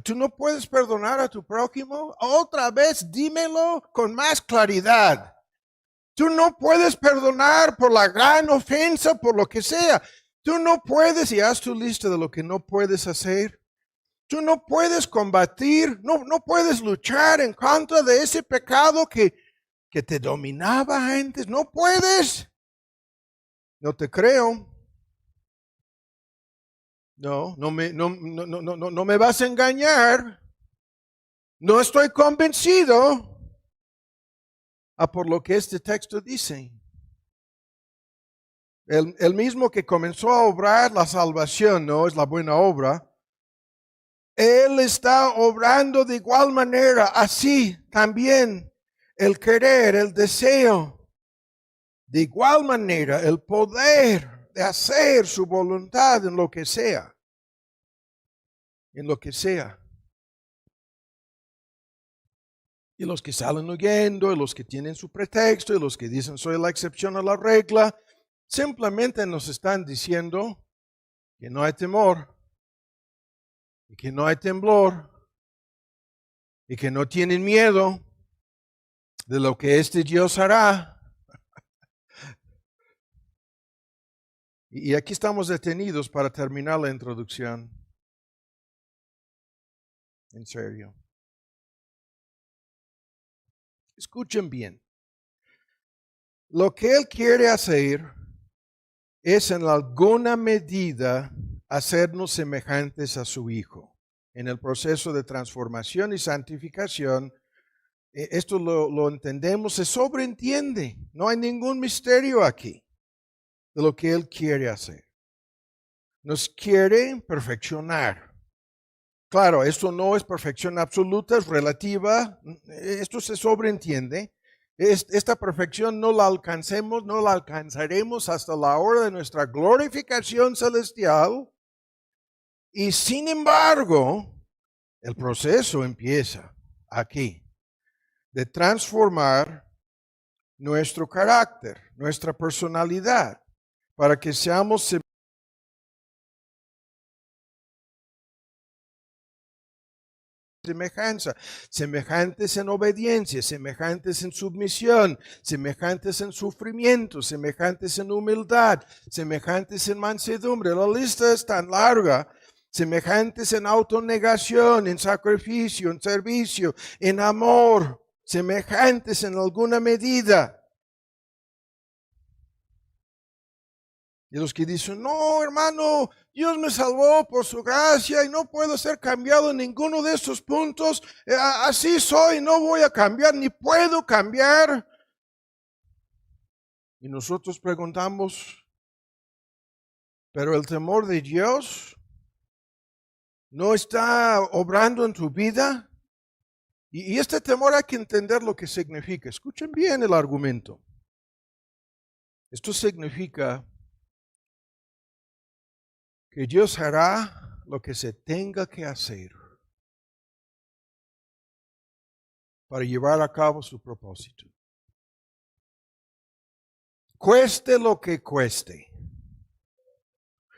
¿Tú no puedes perdonar a tu prójimo? Otra vez dímelo con más claridad. Tú no puedes perdonar por la gran ofensa, por lo que sea. Tú no puedes, y haz tu lista de lo que no puedes hacer. Tú no puedes combatir, no puedes luchar en contra de ese pecado que te dominaba antes. No puedes. No te creo. No me vas a engañar. No estoy convencido por lo que este texto dice. El mismo que comenzó a obrar la salvación, no es la buena obra. Él está obrando de igual manera, así también el querer, el deseo. De igual manera, el poder de hacer su voluntad en lo que sea. En lo que sea. y los que salen huyendo, y los que tienen su pretexto, y los que dicen soy la excepción a la regla, simplemente nos están diciendo que no hay temor, y que no hay temblor, y que no tienen miedo de lo que este Dios hará. Y aquí estamos detenidos para terminar la introducción. En serio. Escuchen bien. Lo que Él quiere hacer es en alguna medida hacernos semejantes a su Hijo. En el proceso de transformación y santificación, esto lo entendemos, se sobreentiende. No hay ningún misterio aquí de lo que Él quiere hacer. Nos quiere perfeccionar. Claro, esto no es perfección absoluta, es relativa. Esto se sobreentiende. Esta perfección no la alcanzaremos hasta la hora de nuestra glorificación celestial. Y sin embargo, el proceso empieza aquí, de transformar nuestro carácter, nuestra personalidad, para que seamos semejantes en obediencia, semejantes en submisión, semejantes en sufrimiento, semejantes en humildad, semejantes en mansedumbre. La lista es tan larga. Semejantes en autonegación, en sacrificio, en servicio, en amor, semejantes en alguna medida. Y los que dicen, no, hermano, Dios me salvó por su gracia y no puedo ser cambiado en ninguno de estos puntos. Así soy, no voy a cambiar, ni puedo cambiar. Y nosotros preguntamos, ¿pero el temor de Dios no está obrando en tu vida? Y este temor hay que entender lo que significa. Escuchen bien el argumento. Esto significa que Dios hará lo que se tenga que hacer para llevar a cabo su propósito. Cueste lo que cueste.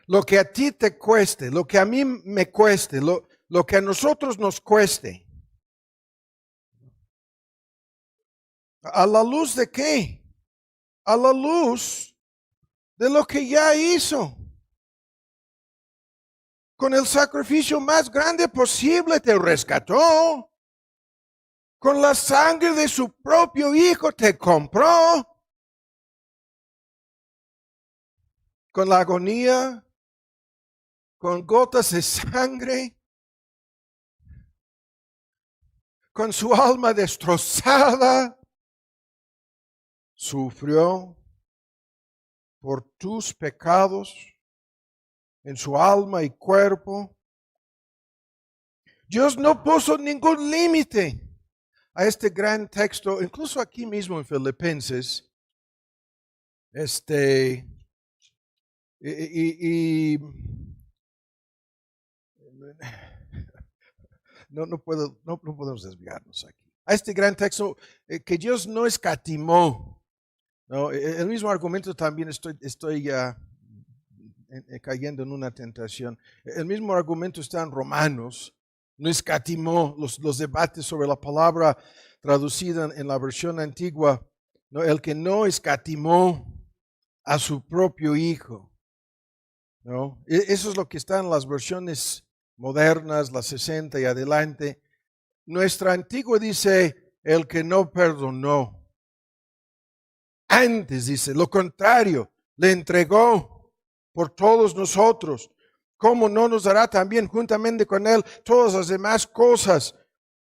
Lo que a ti te cueste, lo que a mí me cueste, lo que a nosotros nos cueste. ¿A la luz de qué? A la luz de lo que ya hizo. Con el sacrificio más grande posible te rescató. Con la sangre de su propio Hijo te compró. Con la agonía, con gotas de sangre, con su alma destrozada, sufrió por tus pecados en su alma y cuerpo. Dios no puso ningún límite a este gran texto, incluso aquí mismo en Filipenses. Y no podemos desviarnos aquí. A este gran texto que Dios no escatimó. No, el mismo argumento también estoy cayendo en una tentación. El mismo argumento está en Romanos. No escatimó los debates sobre la palabra traducida en la versión antigua. No, el que no escatimó a su propio Hijo. ¿No? Eso es lo que está en las versiones modernas, las 60 y adelante. Nuestra antigua dice, el que no perdonó. Antes dice, lo contrario, le entregó por todos nosotros. ¿Cómo no nos dará también juntamente con Él todas las demás cosas?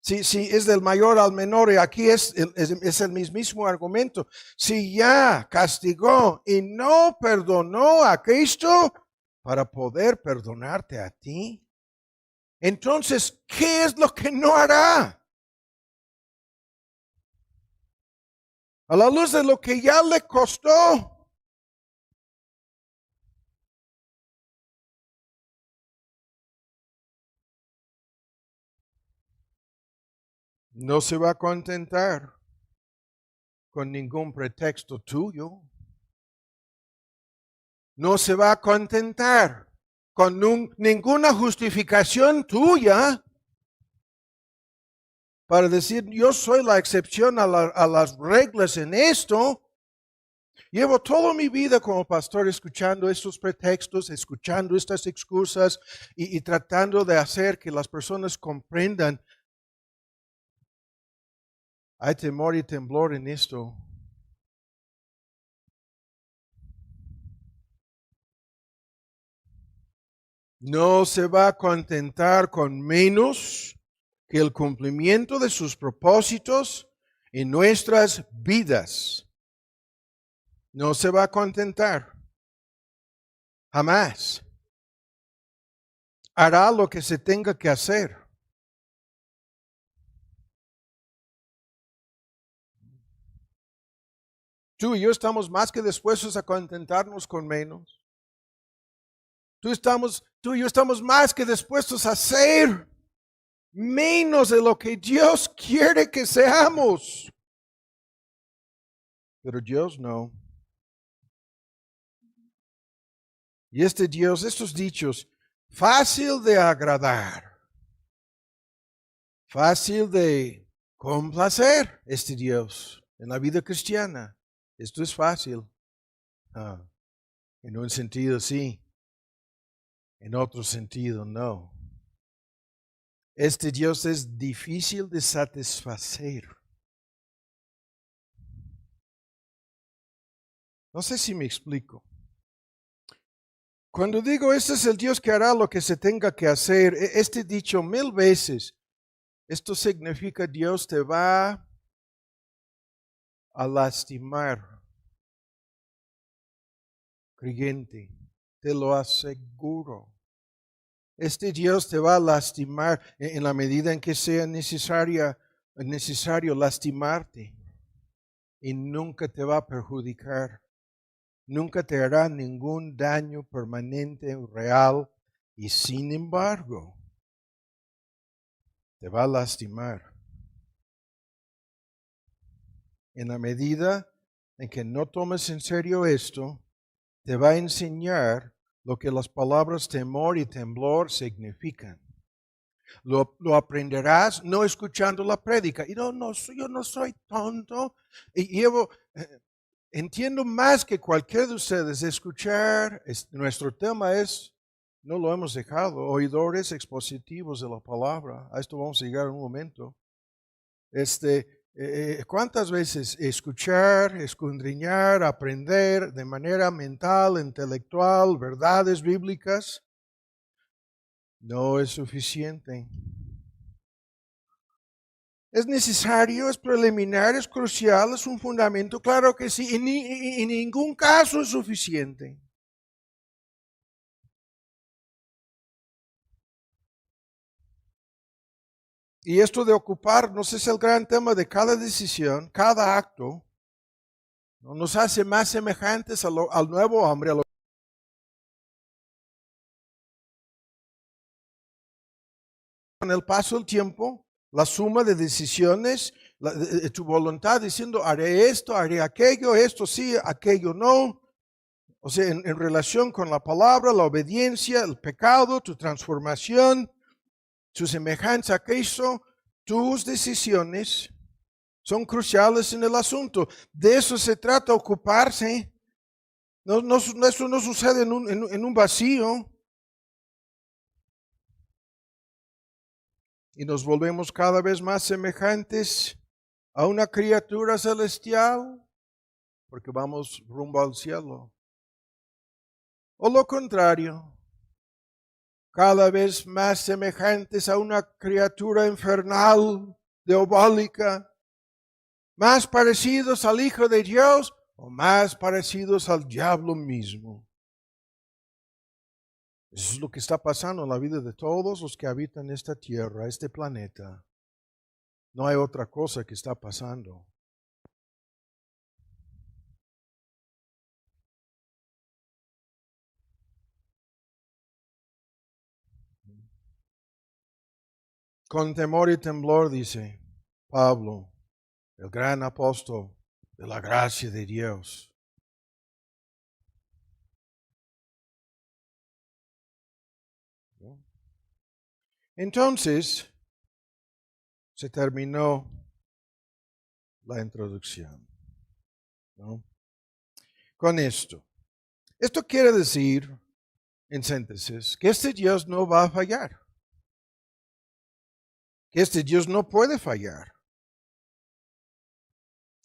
Si es del mayor al menor, y aquí es el mismo argumento. Si ya castigó y no perdonó a Cristo para poder perdonarte a ti, entonces, ¿qué es lo que no hará? A la luz de lo que ya le costó. No se va a contentar con ningún pretexto tuyo. No se va a contentar con ninguna justificación tuya para decir, yo soy la excepción a las reglas en esto. Llevo toda mi vida como pastor escuchando estos pretextos, escuchando estas excusas y tratando de hacer que las personas comprendan. Hay temor y temblor en esto. No se va a contentar con menos que el cumplimiento de sus propósitos en nuestras vidas. No se va a contentar. Jamás. Hará lo que se tenga que hacer. Tú y yo estamos más que dispuestos a contentarnos con menos. Tú y yo estamos más que dispuestos a hacer menos de lo que Dios quiere que seamos. Pero Dios no. Y este Dios, estos dichos, fácil de agradar, fácil de complacer, este Dios en la vida cristiana. Esto es fácil. En un sentido sí, en otro sentido no. Este Dios es difícil de satisfacer. No sé si me explico. Cuando digo, este es el Dios que hará lo que se tenga que hacer, este dicho 1000 veces, esto significa Dios te va a lastimar, creyente, te lo aseguro. Este Dios te va a lastimar en la medida en que sea necesario lastimarte y nunca te va a perjudicar. Nunca te hará ningún daño permanente o real y sin embargo te va a lastimar. En la medida en que no tomes en serio esto, te va a enseñar lo que las palabras temor y temblor significan. Lo aprenderás no escuchando la prédica. Y yo no soy tonto. Y entiendo más que cualquiera de ustedes escuchar. Nuestro tema es, no lo hemos dejado, oidores expositivos de la palabra. A esto vamos a llegar en un momento. ¿Cuántas veces escuchar, escudriñar, aprender de manera mental, intelectual, verdades bíblicas? No es suficiente. ¿Es necesario? ¿Es preliminar? ¿Es crucial? ¿Es un fundamento? Claro que sí. En ningún caso es suficiente. Y esto de ocuparnos es el gran tema de cada decisión, cada acto. Nos hace más semejantes al nuevo hombre, con el paso del tiempo, la suma de decisiones, tu voluntad diciendo, haré esto, haré aquello, esto sí, aquello no. O sea, en relación con la palabra, la obediencia, el pecado, tu transformación, tu semejanza a Cristo, tus decisiones son cruciales en el asunto. De eso se trata, ocuparse. Eso no sucede en un vacío. Y nos volvemos cada vez más semejantes a una criatura celestial porque vamos rumbo al cielo. O lo contrario, cada vez más semejantes a una criatura infernal, diabólica, más parecidos al Hijo de Dios o más parecidos al diablo mismo. Eso es lo que está pasando en la vida de todos los que habitan esta tierra, este planeta. No hay otra cosa que está pasando. Con temor y temblor, dice, Pablo, el gran apóstol de la gracia de Dios. Entonces, se terminó la introducción, ¿no? Con esto. Esto quiere decir, en síntesis, que este Dios no va a fallar. Que este Dios no puede fallar.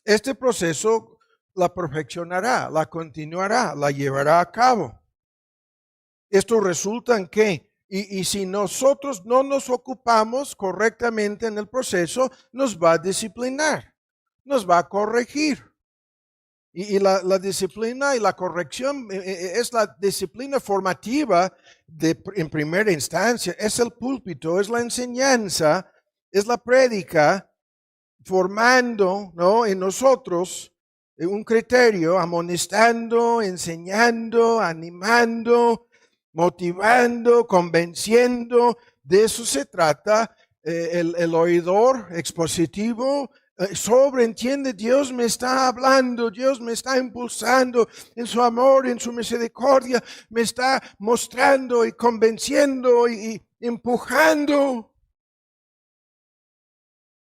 Este proceso la perfeccionará, la continuará, la llevará a cabo. Esto resulta en que, y si nosotros no nos ocupamos correctamente en el proceso, nos va a disciplinar, nos va a corregir. Y la disciplina y la corrección es la disciplina formativa en primera instancia, es el púlpito, es la enseñanza, es la prédica, formando, ¿no?, en nosotros un criterio, amonestando, enseñando, animando, motivando, convenciendo. De eso se trata el oidor expositivo. Sobreentiende, Dios me está hablando, Dios me está impulsando en su amor, en su misericordia, me está mostrando y convenciendo y empujando,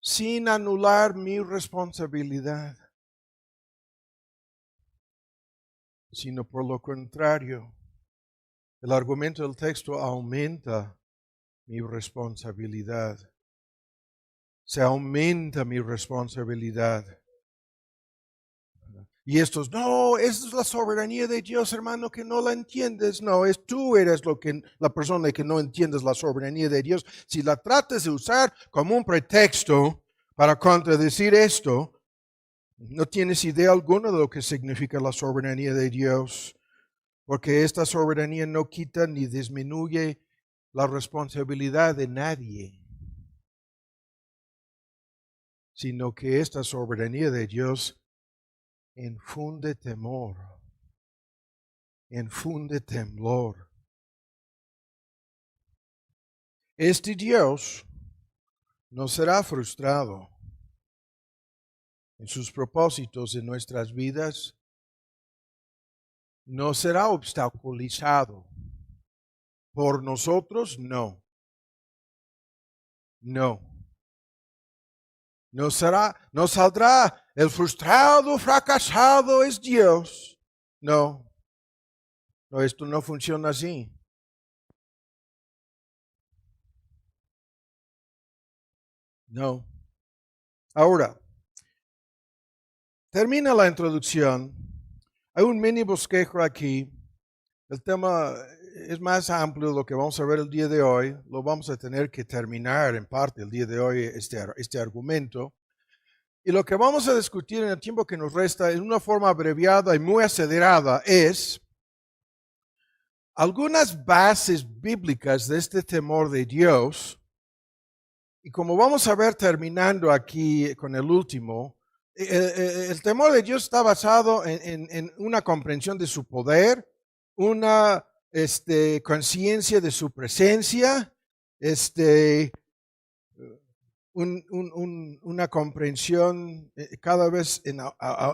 sin anular mi responsabilidad, sino por lo contrario, el argumento del texto aumenta mi responsabilidad. Se aumenta mi responsabilidad. Y estos, no, esa es la soberanía de Dios, hermano, que no la entiendes. No, tú eres la persona que no entiendes la soberanía de Dios. Si la tratas de usar como un pretexto para contradecir esto, no tienes idea alguna de lo que significa la soberanía de Dios, porque esta soberanía no quita ni disminuye la responsabilidad de nadie, sino que esta soberanía de Dios infunde temor, infunde temblor. Este Dios no será frustrado en sus propósitos en nuestras vidas, no será obstaculizado por nosotros, no. No saldrá el frustrado, fracasado es Dios. No, esto no funciona así. No. Ahora, termina la introducción. Hay un mini bosquejo aquí. El tema es más amplio de lo que vamos a ver el día de hoy. Lo vamos a tener que terminar en parte el día de hoy, este argumento. Y lo que vamos a discutir en el tiempo que nos resta, en una forma abreviada y muy acelerada, es algunas bases bíblicas de este temor de Dios. Y como vamos a ver terminando aquí con el último, el temor de Dios está basado en una comprensión de su poder, una conciencia de su presencia, una comprensión cada vez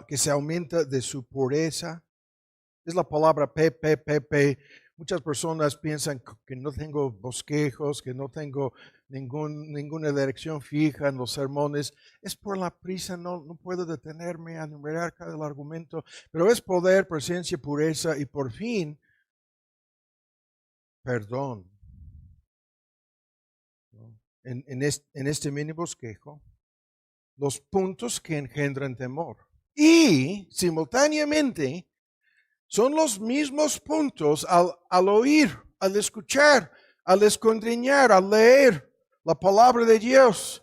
que se aumenta de su pureza. Es la palabra P. Muchas personas piensan que no tengo bosquejos, que no tengo ninguna dirección fija en los sermones. Es por la prisa, no puedo detenerme a enumerar cada argumento, pero es poder, presencia, pureza y por fin, perdón. En este mini bosquejo, los puntos que engendran temor. Y simultáneamente son los mismos puntos al oír, al escuchar, al escudriñar, al leer la palabra de Dios.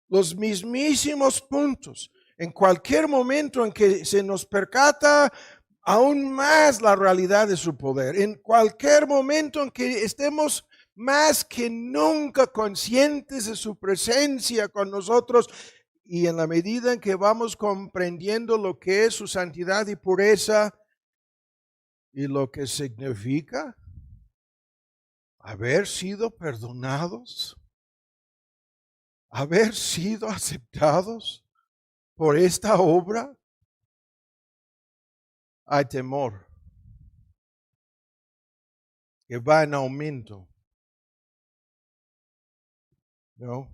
Los mismísimos puntos. En cualquier momento en que se nos percata aún más la realidad de su poder, en cualquier momento en que estemos más que nunca conscientes de su presencia con nosotros, y en la medida en que vamos comprendiendo lo que es su santidad y pureza y lo que significa haber sido perdonados haber sido aceptados por esta obra, hay temor que va en aumento. ¿No?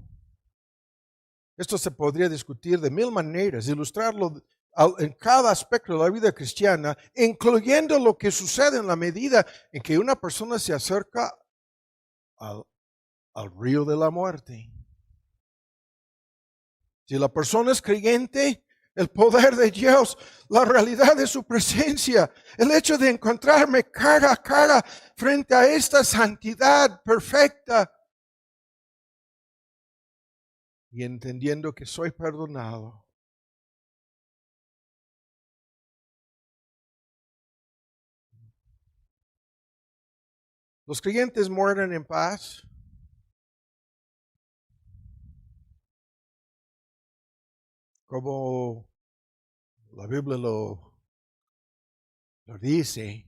Esto se podría discutir de mil maneras, ilustrarlo en cada aspecto de la vida cristiana, incluyendo lo que sucede en la medida en que una persona se acerca al río de la muerte. Si la persona es creyente, el poder de Dios, la realidad de su presencia, el hecho de encontrarme cara a cara frente a esta santidad perfecta y entendiendo que soy perdonado. Los creyentes mueren en paz. Como la Biblia lo dice.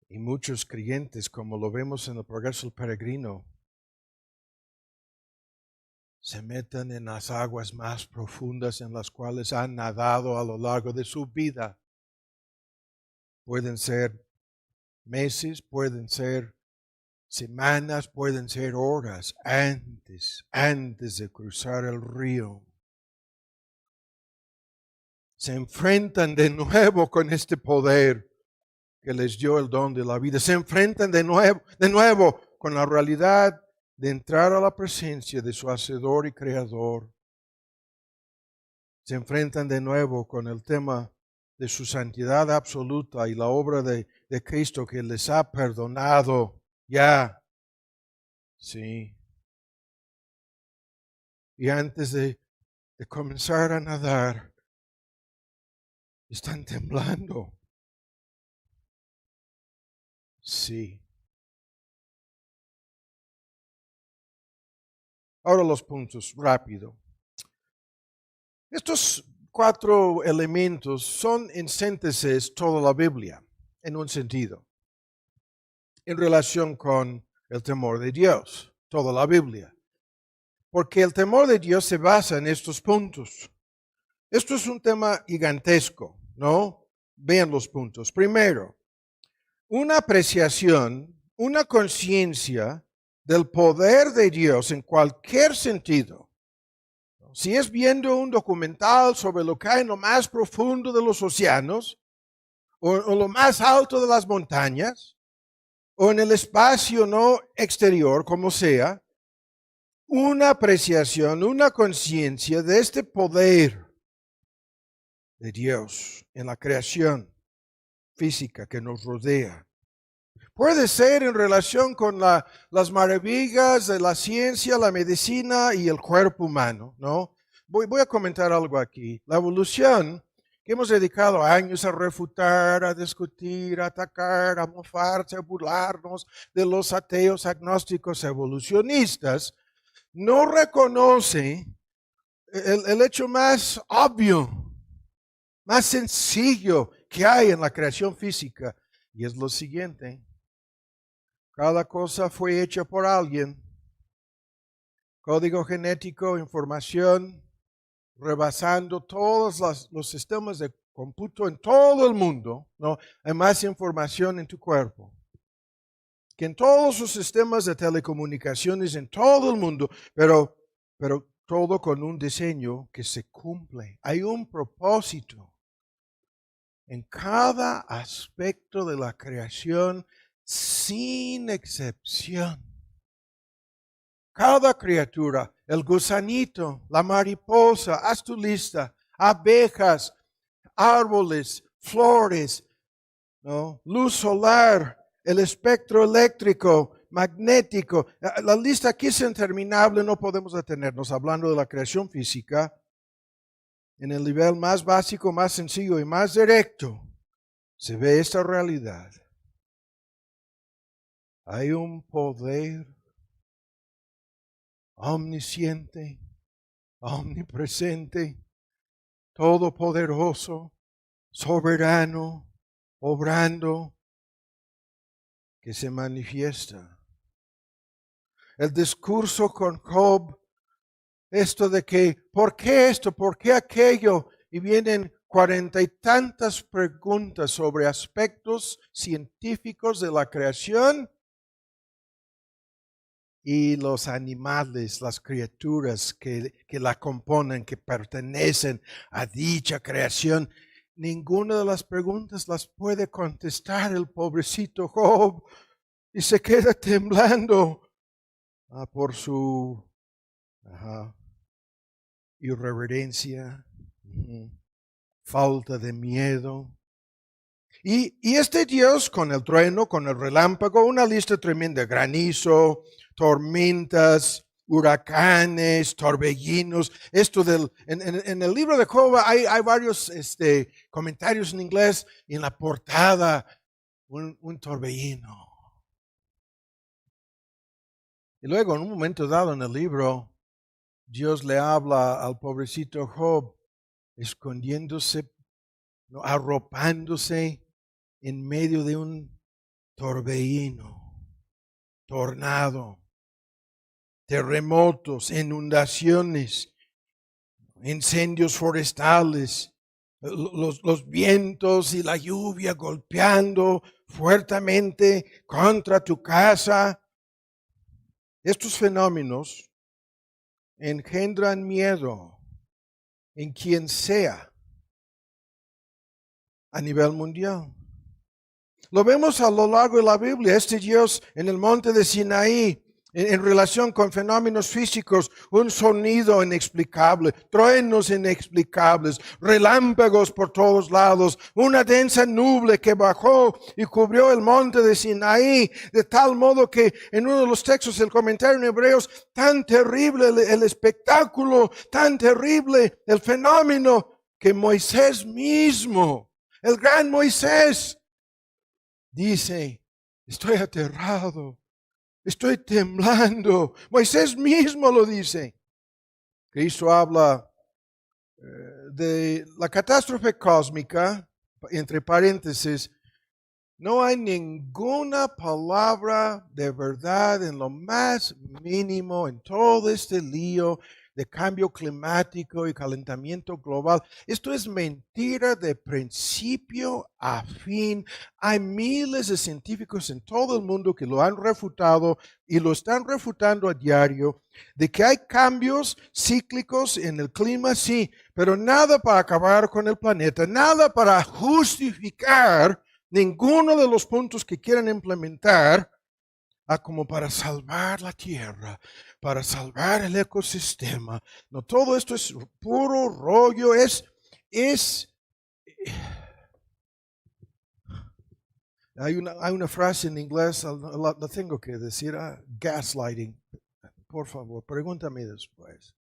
Y muchos creyentes, como lo vemos en el Progreso del Peregrino, se meten en las aguas más profundas en las cuales han nadado a lo largo de su vida. Pueden ser meses, pueden ser semanas, pueden ser horas antes de cruzar el río. Se enfrentan de nuevo con este poder que les dio el don de la vida. Se enfrentan de nuevo con la realidad de entrar a la presencia de su Hacedor y Creador. Se enfrentan de nuevo con el tema de su santidad absoluta y la obra de Cristo que les ha perdonado ya. Sí. Y antes de comenzar a nadar, están temblando. Sí. Ahora los puntos, rápido. Estos 4 elementos son en síntesis toda la Biblia, en un sentido, en relación con el temor de Dios, toda la Biblia. Porque el temor de Dios se basa en estos puntos. Esto es un tema gigantesco, ¿no? Vean los puntos. Primero, una apreciación, una conciencia del poder de Dios en cualquier sentido. Si es viendo un documental sobre lo que hay en lo más profundo de los océanos, o lo más alto de las montañas, o en el espacio no exterior, como sea, una apreciación, una conciencia de este poder de Dios en la creación física que nos rodea. Puede ser en relación con las maravillas de la ciencia, la medicina y el cuerpo humano, ¿no? Voy a comentar algo aquí. La evolución, que hemos dedicado años a refutar, a discutir, a atacar, a mofarse, a burlarnos de los ateos agnósticos evolucionistas, no reconoce el hecho más obvio, más sencillo que hay en la creación física, y es lo siguiente. Cada cosa fue hecha por alguien. Código genético, información, rebasando todos los sistemas de cómputo en todo el mundo, ¿no? Hay más información en tu cuerpo que en todos los sistemas de telecomunicaciones en todo el mundo, pero todo con un diseño que se cumple. Hay un propósito en cada aspecto de la creación, sin excepción. Cada criatura, el gusanito, la mariposa, haz tu lista, abejas, árboles, flores, ¿no? Luz solar, el espectro eléctrico, magnético. La lista aquí es interminable, no podemos detenernos hablando de la creación física. En el nivel más básico, más sencillo y más directo, se ve esta realidad. Hay un poder omnisciente, omnipresente, todopoderoso, soberano, obrando, que se manifiesta. el discurso con Job, esto de que, ¿por qué esto? ¿Por qué aquello? Y vienen 40 y tantas preguntas sobre aspectos científicos de la creación y los animales, las criaturas que la componen, que pertenecen a dicha creación. Ninguna de las preguntas las puede contestar el pobrecito Job y se queda temblando por su irreverencia, falta de miedo. Y este Dios con el trueno, con el relámpago, una lista tremenda: granizo, tormentas, huracanes, torbellinos. Esto en el libro de Job hay varios comentarios en inglés, y en la portada un torbellino. Y luego, en un momento dado en el libro, Dios le habla al pobrecito Job, escondiéndose, ¿no?, arropándose en medio de un torbellino, tornado, terremotos, inundaciones, incendios forestales, los vientos y la lluvia golpeando fuertemente contra tu casa. Estos fenómenos engendran miedo en quien sea a nivel mundial. Lo vemos a lo largo de la Biblia. Este Dios en el monte de Sinaí, en relación con fenómenos físicos, un sonido inexplicable, truenos inexplicables, relámpagos por todos lados, una densa nube que bajó y cubrió el monte de Sinaí, de tal modo que en uno de los textos del comentario en Hebreos, tan terrible el espectáculo, tan terrible el fenómeno, que Moisés mismo, el gran Moisés, dice: estoy aterrado, estoy temblando. Moisés mismo lo dice. Cristo habla de la catástrofe cósmica, entre paréntesis. No hay ninguna palabra de verdad en lo más mínimo en todo este lío de cambio climático y calentamiento global. Esto es mentira de principio a fin. Hay miles de científicos en todo el mundo que lo han refutado y lo están refutando a diario, de que hay cambios cíclicos en el clima, sí, pero nada para acabar con el planeta, nada para justificar ninguno de los puntos que quieran implementar como para salvar la tierra, para salvar el ecosistema. No, todo esto es puro rollo, hay una frase en inglés, la tengo que decir, gaslighting. Por favor, pregúntame después.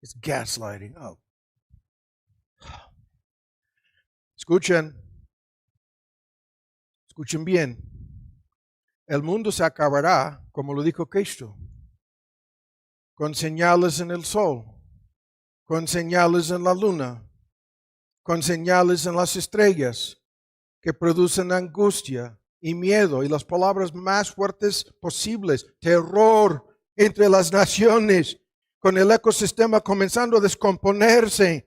Es gaslighting. Oh. Escuchen bien. El mundo se acabará, como lo dijo Cristo, con señales en el sol, con señales en la luna, con señales en las estrellas, que producen angustia y miedo y las palabras más fuertes posibles, terror entre las naciones, con el ecosistema comenzando a descomponerse,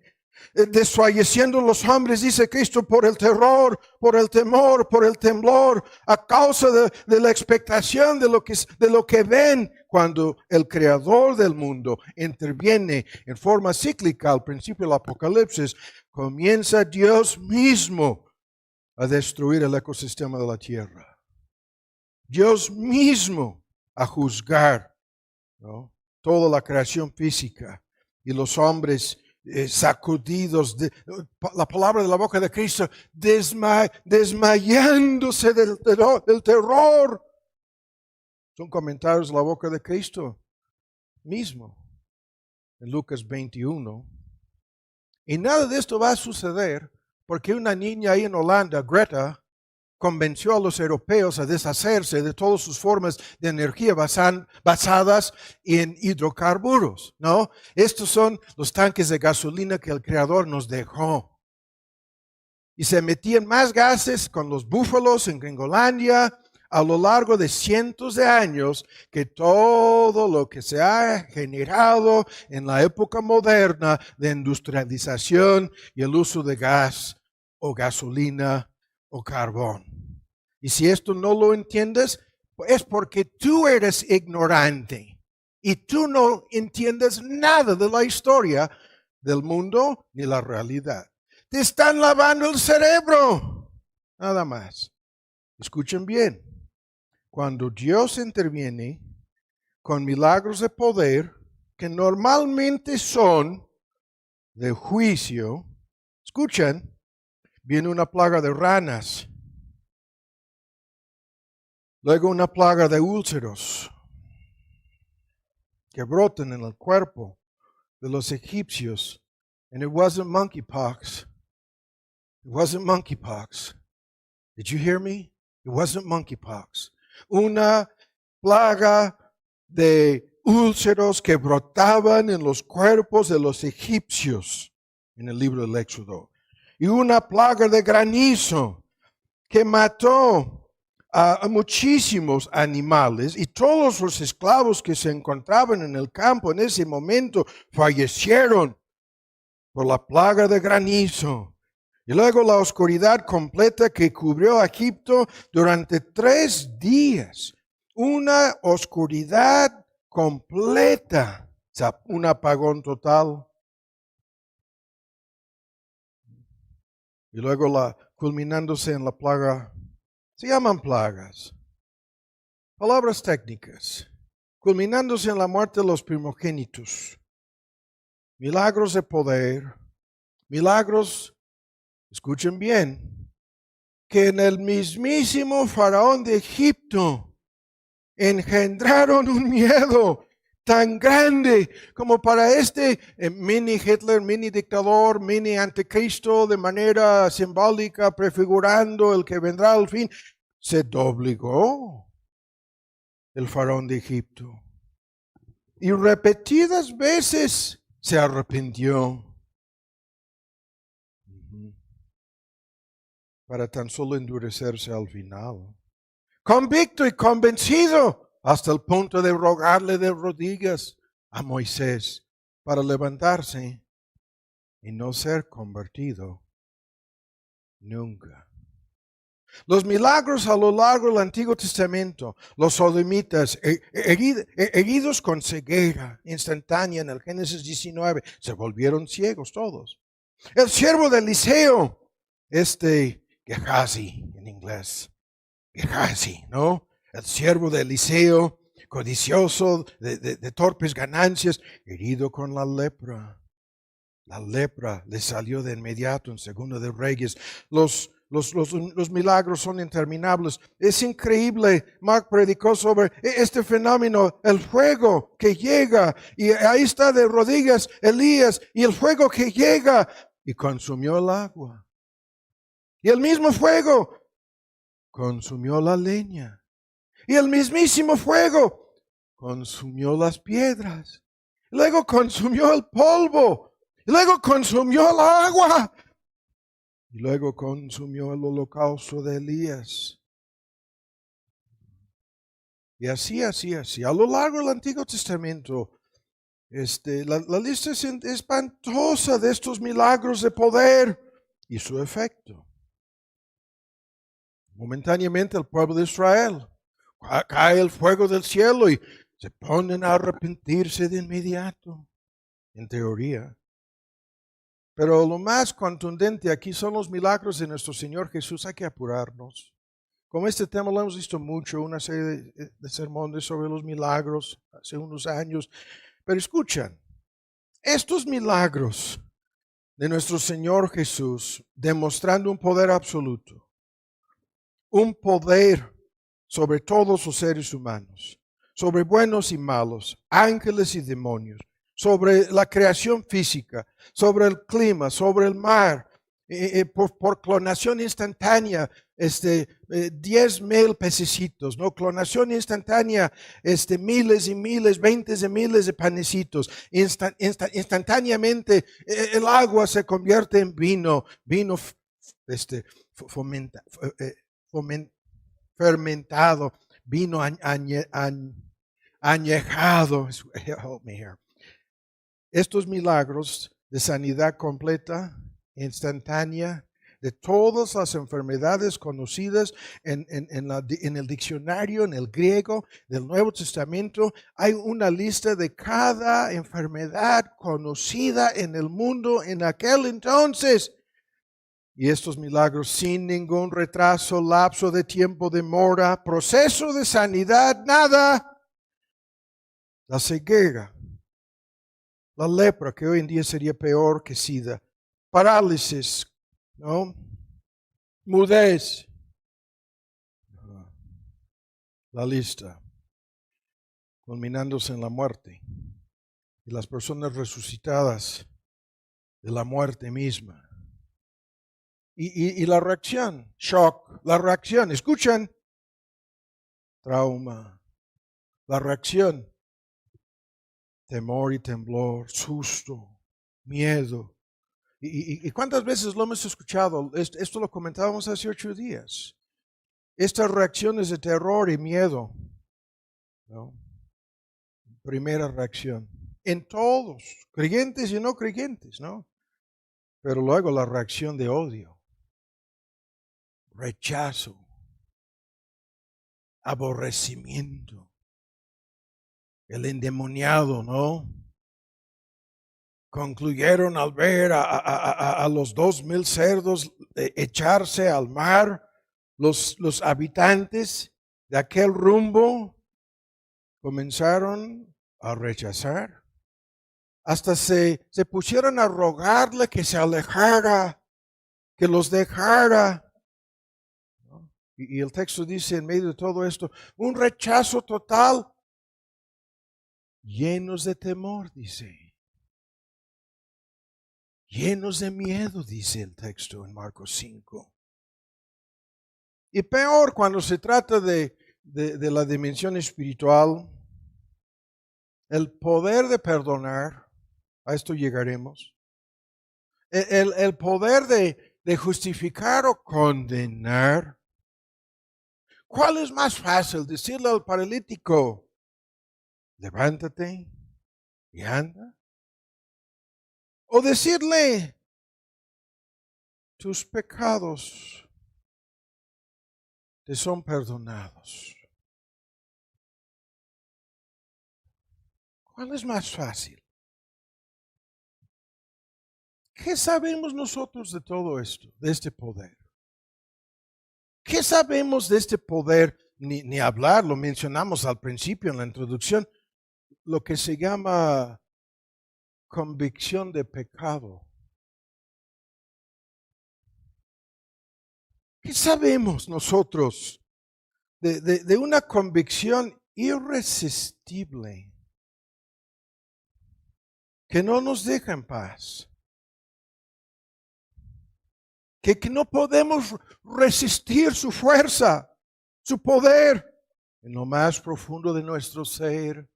desfalleciendo los hombres, dice Cristo, por el terror, por el temor, por el temblor, a causa de la expectación de lo que ven, cuando el creador del mundo interviene en forma cíclica al principio del Apocalipsis. Comienza Dios mismo a destruir el ecosistema de la tierra. Dios mismo a juzgar, ¿no?, toda la creación física y los hombres sacudidos, la palabra de la boca de Cristo, desmayándose del terror. Son comentarios de la boca de Cristo mismo en Lucas 21. Y nada de esto va a suceder porque una niña ahí en Holanda, Greta, convenció a los europeos a deshacerse de todas sus formas de energía basadas en hidrocarburos, ¿no? Estos son los tanques de gasolina que el Creador nos dejó. Y se metían más gases con los búfalos en Gringolandia, a lo largo de cientos de años que todo lo que se ha generado en la época moderna de industrialización y el uso de gas o gasolina o carbón. Y si esto no lo entiendes, es porque tú eres ignorante y tú no entiendes nada de la historia del mundo ni la realidad. Te están lavando el cerebro, nada más. Escuchen bien, cuando Dios interviene con milagros de poder que normalmente son de juicio, escuchen, viene una plaga de ranas, luego una plaga de úlceros que brotan en el cuerpo de los egipcios. And it wasn't monkeypox. It wasn't monkeypox. Did you hear me? It wasn't monkeypox. Una plaga de úlceros que brotaban en los cuerpos de los egipcios en el libro del Éxodo. Y una plaga de granizo que mató a muchísimos animales, y todos los esclavos que se encontraban en el campo en ese momento fallecieron por la plaga de granizo. Y luego la oscuridad completa que cubrió a Egipto durante 3 días. Una oscuridad completa. O sea, un apagón total. Y luego culminándose en la plaga. Se llaman plagas. Palabras técnicas. Culminándose en la muerte de los primogénitos. Milagros de poder. Milagros, escuchen bien, que en el mismísimo faraón de Egipto engendraron un miedo tan grande como para este mini Hitler, mini dictador, mini anticristo, de manera simbólica, prefigurando el que vendrá al fin. Se doblegó el faraón de Egipto y repetidas veces se arrepintió para tan solo endurecerse al final. Convicto y convencido hasta el punto de rogarle de rodillas a Moisés para levantarse y no ser convertido nunca. Los milagros a lo largo del Antiguo Testamento, los sodomitas heridos con ceguera instantánea en el Génesis 19, se volvieron ciegos todos. El siervo de Eliseo, Gehazi en inglés, Gehazi, ¿no? El siervo de Eliseo, codicioso de torpes ganancias, herido con la lepra. La lepra le salió de inmediato en Segunda de Reyes. Los milagros son interminables. Es increíble. Mark predicó sobre este fenómeno, el fuego que llega. Y ahí está de rodillas Elías y el fuego que llega y consumió el agua. Y el mismo fuego consumió la leña. Y el mismísimo fuego consumió las piedras. Luego consumió el polvo. Y luego consumió el agua. Y luego consumió el holocausto de Elías. Y así. A lo largo del Antiguo Testamento, la lista es espantosa de estos milagros de poder y su efecto. Momentáneamente el pueblo de Israel, cae el fuego del cielo y se ponen a arrepentirse de inmediato, en teoría. Pero lo más contundente aquí son los milagros de nuestro Señor Jesús. Hay que apurarnos. Como este tema lo hemos visto mucho, una serie de sermones sobre los milagros hace unos años. Pero escuchan, estos milagros de nuestro Señor Jesús, demostrando un poder absoluto, un poder sobre todos los seres humanos, sobre buenos y malos, ángeles y demonios, sobre la creación física, sobre el clima, sobre el mar, por clonación instantánea, 10,000 pececitos, ¿no? Clonación instantánea, miles y miles, 20 de miles de panecitos. Instantáneamente el agua se convierte en vino fermentado, vino añejado. Help me here. Estos milagros de sanidad completa, instantánea, de todas las enfermedades conocidas en el diccionario, en el griego del Nuevo Testamento, hay una lista de cada enfermedad conocida en el mundo en aquel entonces. Y estos milagros sin ningún retraso, lapso de tiempo, demora, proceso de sanidad, nada. La ceguera, la lepra, que hoy en día sería peor que SIDA, parálisis, ¿no? Mudez. La lista, culminándose en la muerte. Y las personas resucitadas de la muerte misma. Y la reacción, shock, la reacción, escuchan, trauma, la reacción, temor y temblor, susto, miedo. ¿Y cuántas veces lo hemos escuchado? Esto lo comentábamos hace 8 días. Estas reacciones de terror y miedo, ¿no? Primera reacción. En todos, creyentes y no creyentes, ¿no? Pero luego la reacción de odio, rechazo, aborrecimiento, el endemoniado, ¿no? Concluyeron al ver a los 2,000 cerdos echarse al mar, los habitantes de aquel rumbo comenzaron a rechazar. Hasta se pusieron a rogarle que se alejara, que los dejara. Y el texto dice en medio de todo esto, un rechazo total, llenos de temor, dice. Llenos de miedo, dice el texto en Marcos 5. Y peor cuando se trata de la dimensión espiritual, el poder de perdonar, a esto llegaremos, el poder de justificar o condenar. ¿Cuál es más fácil? Decirle al paralítico, levántate y anda. O decirle, tus pecados te son perdonados. ¿Cuál es más fácil? ¿Qué sabemos nosotros de todo esto, de este poder? ¿Qué sabemos de este poder? Ni hablar, lo mencionamos al principio en la introducción, lo que se llama convicción de pecado. ¿Qué sabemos nosotros de una convicción irresistible que no nos deja en paz? Que no podemos resistir su fuerza, su poder en lo más profundo de nuestro ser.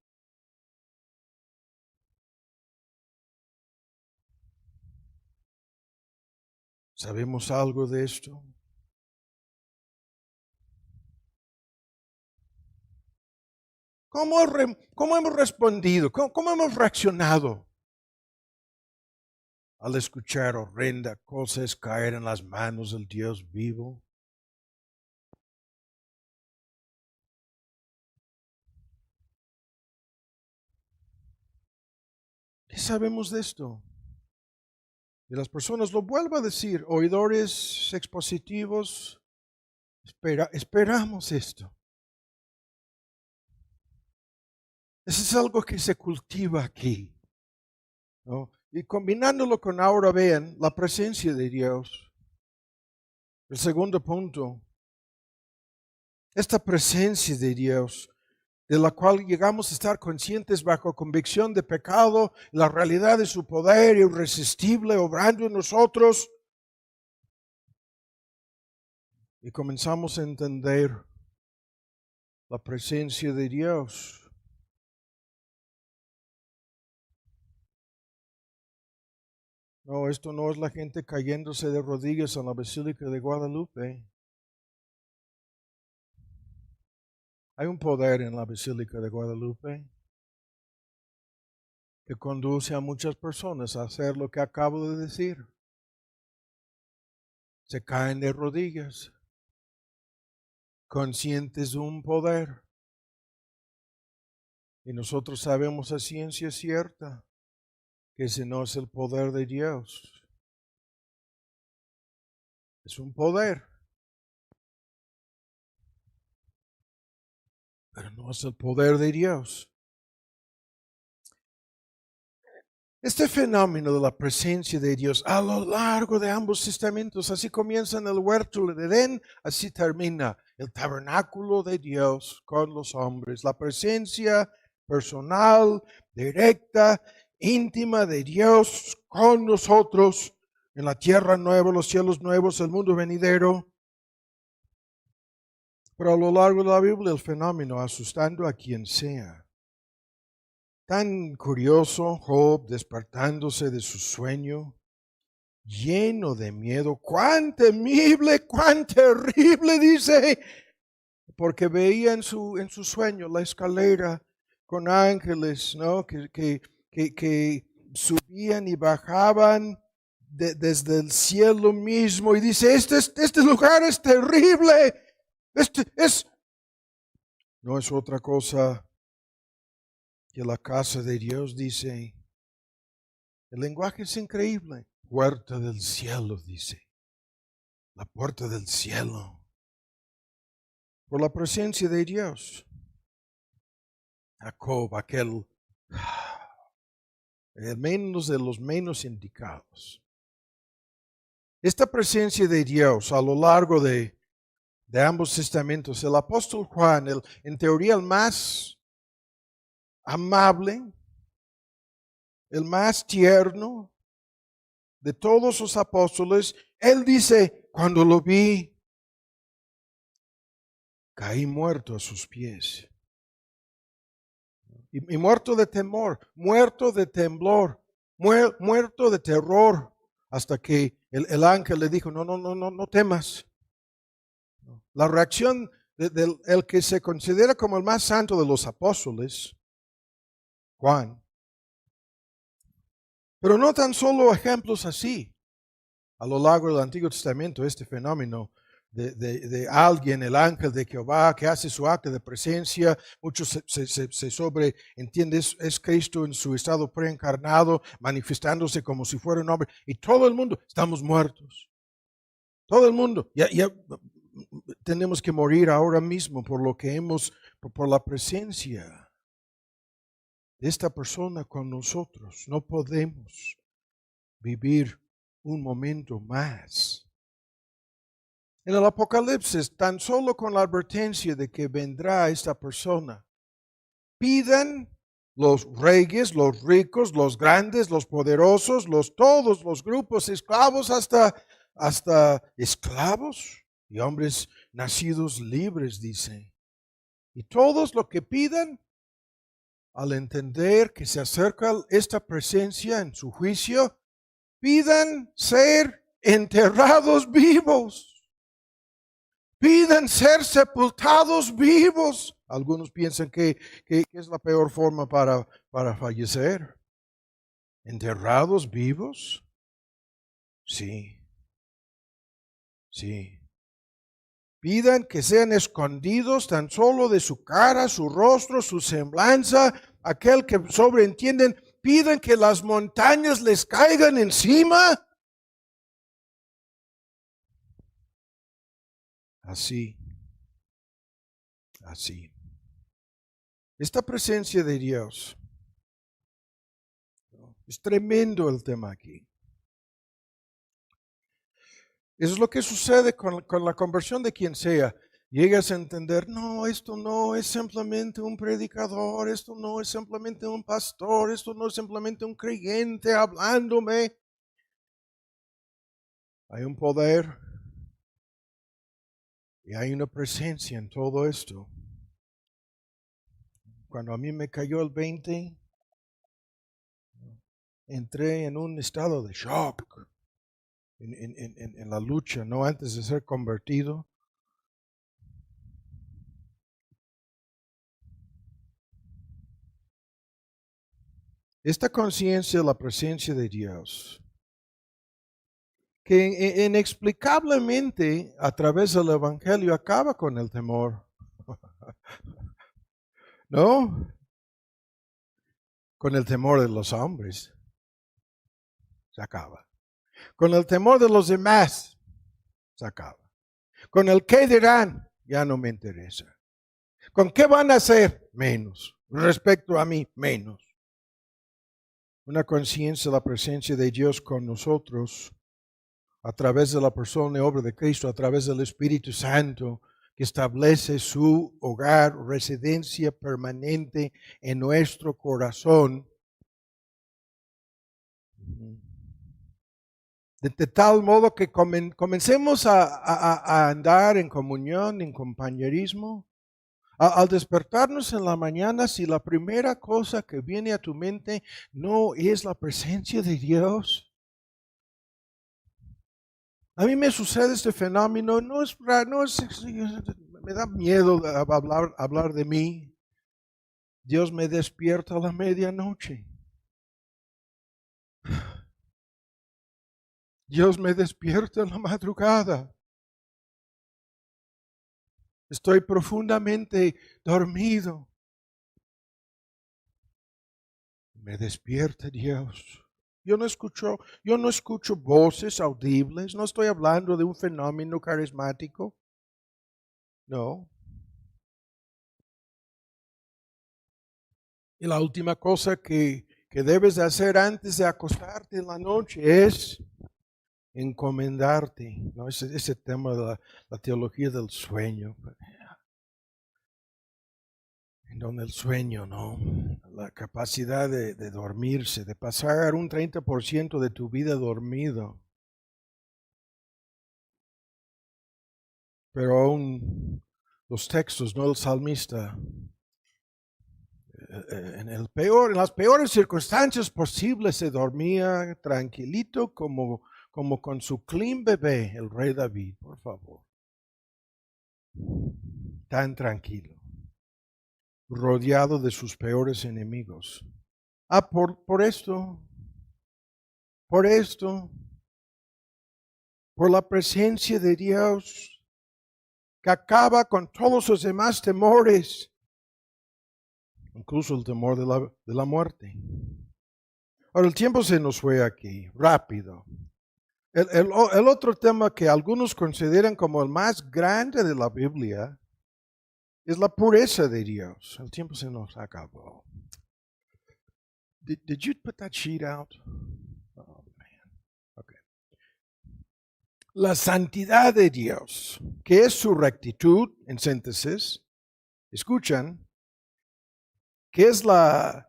¿Sabemos algo de esto? ¿Cómo hemos respondido? ¿Cómo hemos reaccionado al escuchar horrenda cosas caer en las manos del Dios vivo? ¿Qué sabemos de esto? Y las personas, lo vuelvo a decir, oidores expositivos, esperamos esto. Eso es algo que se cultiva aquí, ¿no? Y combinándolo con ahora vean la presencia de Dios. El segundo punto, esta presencia de Dios, de la cual llegamos a estar conscientes bajo convicción de pecado, la realidad de su poder irresistible obrando en nosotros. Y comenzamos a entender la presencia de Dios. No, esto no es la gente cayéndose de rodillas en la Basílica de Guadalupe. Hay un poder en la Basílica de Guadalupe que conduce a muchas personas a hacer lo que acabo de decir. Se caen de rodillas, conscientes de un poder. Y nosotros sabemos a ciencia cierta que ese no es el poder de Dios. Es un poder, pero no es el poder de Dios. Este fenómeno de la presencia de Dios a lo largo de ambos testamentos, así comienza en el huerto de Edén, así termina el tabernáculo de Dios con los hombres, la presencia personal, directa, íntima de Dios con nosotros en la tierra nueva, los cielos nuevos, el mundo venidero. Pero a lo largo de la Biblia el fenómeno asustando a quien sea. Tan curioso Job despertándose de su sueño, lleno de miedo. ¡Cuán temible, cuán terrible! Dice, porque veía en su sueño la escalera con ángeles, ¿no? que subían y bajaban desde el cielo mismo. Y dice, este lugar es terrible. No es otra cosa que la casa de Dios, dice. El lenguaje es increíble. Puerta del cielo, dice. La puerta del cielo. Por la presencia de Dios. Jacob, el menos de los menos indicados. Esta presencia de Dios a lo largo de ambos testamentos, el apóstol Juan, en teoría el más amable, el más tierno de todos los apóstoles, él dice, cuando lo vi, caí muerto a sus pies. Y muerto de temor, muerto de temblor, muerto de terror, hasta que el ángel le dijo, no temas. La reacción del que se considera como el más santo de los apóstoles, Juan. Pero no tan solo ejemplos así. A lo largo del Antiguo Testamento, este fenómeno de alguien, el ángel de Jehová, que hace su acto de presencia, muchos se sobreentiende, es Cristo en su estado preencarnado, manifestándose como si fuera un hombre, y todo el mundo, estamos muertos. Todo el mundo, ya tenemos que morir ahora mismo por lo que por la presencia de esta persona con nosotros. No podemos vivir un momento más. En el Apocalipsis, tan solo con la advertencia de que vendrá esta persona, pidan los reyes, los ricos, los grandes, los poderosos, todos los grupos esclavos, hasta esclavos y hombres nacidos libres, dice. Y todos lo que pidan, al entender que se acerca esta presencia en su juicio, pidan ser enterrados vivos. Pidan ser sepultados vivos. Algunos piensan que es la peor forma para fallecer. ¿Enterrados vivos? Sí. Sí. Pidan que sean escondidos tan solo de su cara, su rostro, su semblanza, aquel que sobreentienden. Pidan que las montañas les caigan encima. Así. Esta presencia de Dios, es tremendo el tema aquí. Eso es lo que sucede con la conversión de quien sea. Llegas a entender, no, esto no es simplemente un predicador, esto no es simplemente un pastor, esto no es simplemente un creyente hablándome. Hay un poder y hay una presencia en todo esto. Cuando a mí me cayó el 20, entré en un estado de shock en la lucha, no antes de ser convertido. esta conciencia de la presencia de Dios, que inexplicablemente a través del Evangelio acaba con el temor. ¿No? Con el temor de los hombres. Se acaba. Con el temor de los demás. Se acaba. Con el qué dirán, ya no me interesa. ¿Con qué van a hacer? Menos. Respecto a mí, menos. Una conciencia de la presencia de Dios con nosotros a través de la persona y obra de Cristo, a través del Espíritu Santo, que establece su hogar, residencia permanente en nuestro corazón. De tal modo que comencemos a andar en comunión, en compañerismo. Al despertarnos en la mañana, si la primera cosa que viene a tu mente no es la presencia de Dios. A mí me sucede este fenómeno, me da miedo hablar de mí. Dios me despierta a la medianoche. Dios me despierta en la madrugada. Estoy profundamente dormido. Me despierta Dios. Yo no escucho voces audibles. No estoy hablando de un fenómeno carismático. No. Y la última cosa que debes de hacer antes de acostarte en la noche es encomendarte. ¿No? Ese tema de la teología del sueño. En donde el sueño, ¿no? La capacidad de dormirse, de pasar un 30% de tu vida dormido. Pero aún los textos, ¿no? El salmista, en las peores circunstancias posibles se dormía tranquilito como con su clean bebé, el rey David, por favor. Tan tranquilo, rodeado de sus peores enemigos. Por esto, por la presencia de Dios, que acaba con todos los demás temores, incluso el temor de la muerte. Ahora, el tiempo se nos fue aquí, rápido. El otro tema que algunos consideran como el más grande de la Biblia es la pureza de Dios. El tiempo se nos acabó. Did you put that sheet out? Oh, man. Okay. La santidad de Dios, que es su rectitud, en síntesis, escuchan, que es la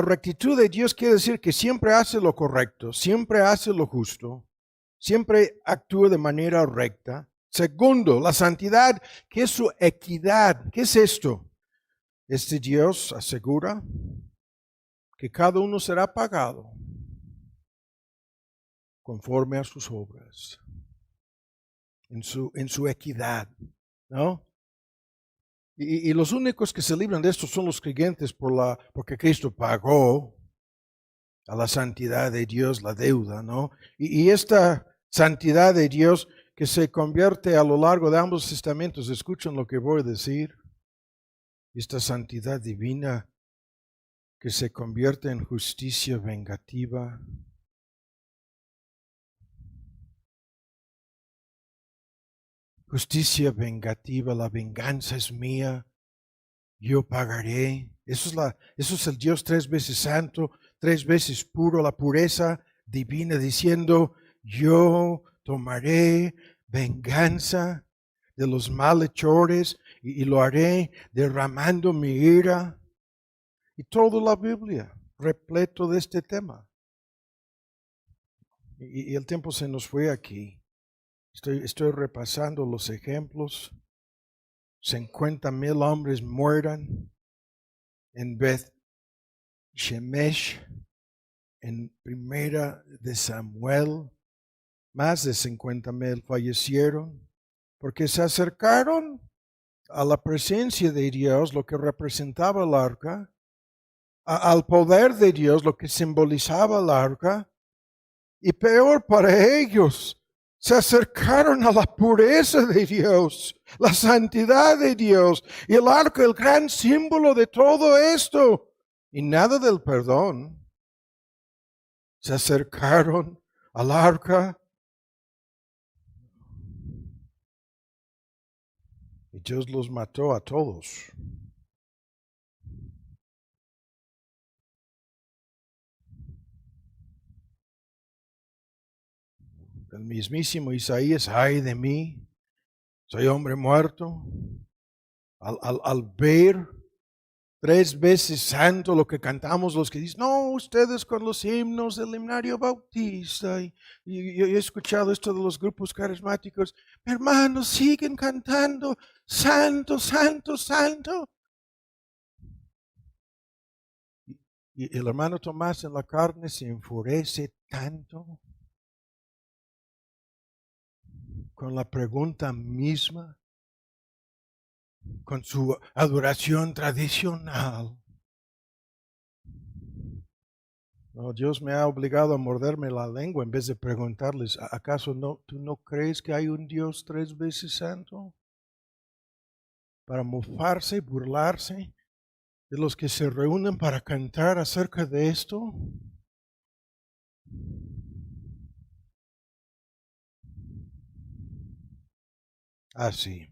rectitud de Dios, quiere decir que siempre hace lo correcto, siempre hace lo justo, siempre actúa de manera recta. Segundo, la santidad, que es su equidad. ¿Qué es esto? Este Dios asegura que cada uno será pagado conforme a sus obras, en su equidad, ¿no? Y los únicos que se libran de esto son los creyentes porque Cristo pagó a la santidad de Dios la deuda, ¿no? Y esta santidad de Dios que se convierte a lo largo de ambos testamentos, escuchen lo que voy a decir, esta santidad divina que se convierte en justicia vengativa. Justicia vengativa, la venganza es mía, yo pagaré. Eso es el Dios 3 veces santo, 3 veces puro, la pureza divina, diciendo, yo tomaré venganza de los malhechores y lo haré derramando mi ira. Y toda la Biblia repleto de este tema. Y el tiempo se nos fue aquí. Estoy repasando los ejemplos. 50,000 hombres mueran en Beth Shemesh, en Primera de Samuel. Más de 50,000 fallecieron porque se acercaron a la presencia de Dios, lo que representaba el arca, al poder de Dios, lo que simbolizaba el arca, y peor para ellos, se acercaron a la pureza de Dios, la santidad de Dios, y el arca, el gran símbolo de todo esto, y nada del perdón. Se acercaron al arca, y Dios los mató a todos. El mismísimo Isaías, ay de mí, soy hombre muerto. Al ver 3 veces santo, lo que cantamos los que dicen, no, ustedes con los himnos del himnario bautista, y yo he escuchado esto de los grupos carismáticos, hermanos, siguen cantando, santo, santo, santo. Y el hermano Tomás en la carne se enfurece tanto con la pregunta misma, con su adoración tradicional. No, Dios me ha obligado a morderme la lengua en vez de preguntarles, ¿acaso tú no crees que hay un Dios 3 veces santo? Para mofarse, burlarse de los que se reúnen para cantar acerca de esto. Así.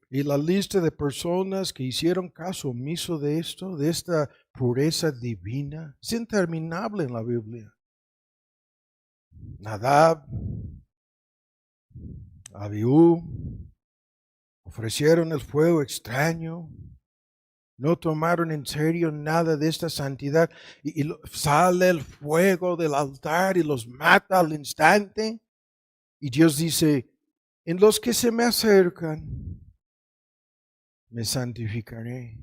Y la lista de personas que hicieron caso omiso de esto, de esta pureza divina, es interminable en la Biblia. Nadab, Abiú, ofrecieron el fuego extraño, no tomaron en serio nada de esta santidad y sale el fuego del altar y los mata al instante. Y Dios dice, en los que se me acercan, me santificaré.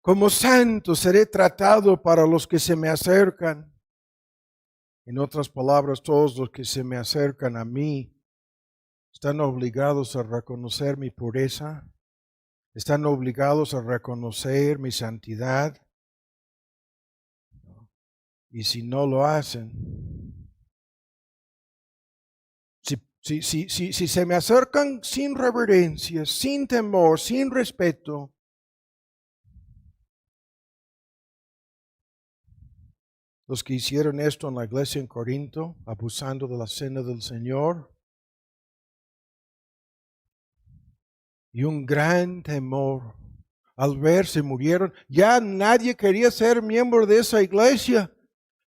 Como santo seré tratado para los que se me acercan. En otras palabras, todos los que se me acercan a mí están obligados a reconocer mi pureza, están obligados a reconocer mi santidad. Y si no lo hacen, si se me acercan sin reverencia, sin temor, sin respeto, los que hicieron esto en la iglesia en Corinto, abusando de la cena del Señor, y un gran temor, al ver se murieron, ya nadie quería ser miembro de esa iglesia.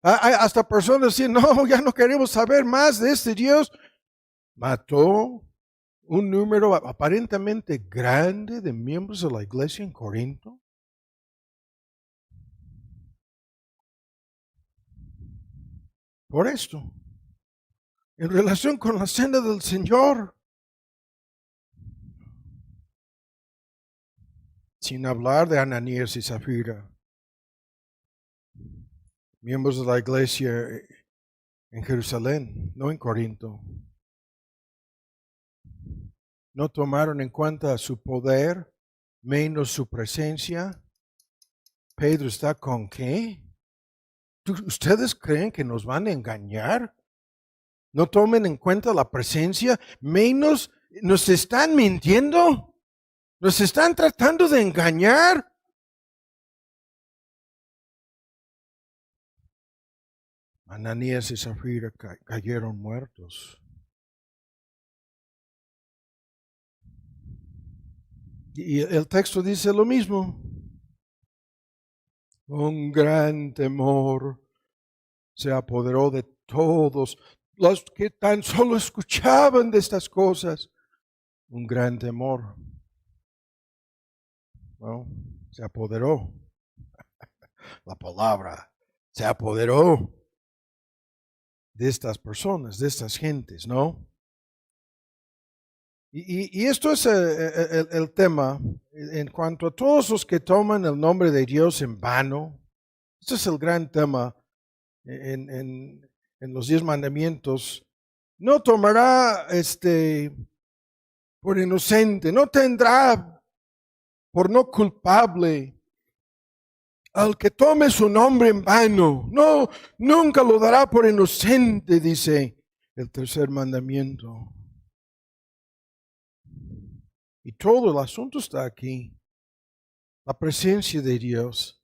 Hasta personas decían, no, ya no queremos saber más de este Dios. Mató un número aparentemente grande de miembros de la iglesia en Corinto. Por esto, en relación con la cena del Señor, sin hablar de Ananías y Zafira, miembros de la iglesia en Jerusalén, no en Corinto, no tomaron en cuenta su poder, menos su presencia. Pedro está con ¿qué? ¿Ustedes creen que nos van a engañar? No tomen en cuenta la presencia, menos nos están mintiendo, nos están tratando de engañar. Ananías y Zafira cayeron muertos. Y el texto dice lo mismo. Un gran temor se apoderó de todos los que tan solo escuchaban de estas cosas. Un gran temor. Bueno, se apoderó. La palabra se apoderó de estas personas, de estas gentes, ¿no? Y esto es el tema en cuanto a todos los que toman el nombre de Dios en vano. Este es el gran tema en los 10 mandamientos. No tomará por inocente, no tendrá por no culpable al que tome su nombre en vano. No, nunca lo dará por inocente, dice el tercer mandamiento. Y todo el asunto está aquí. La presencia de Dios,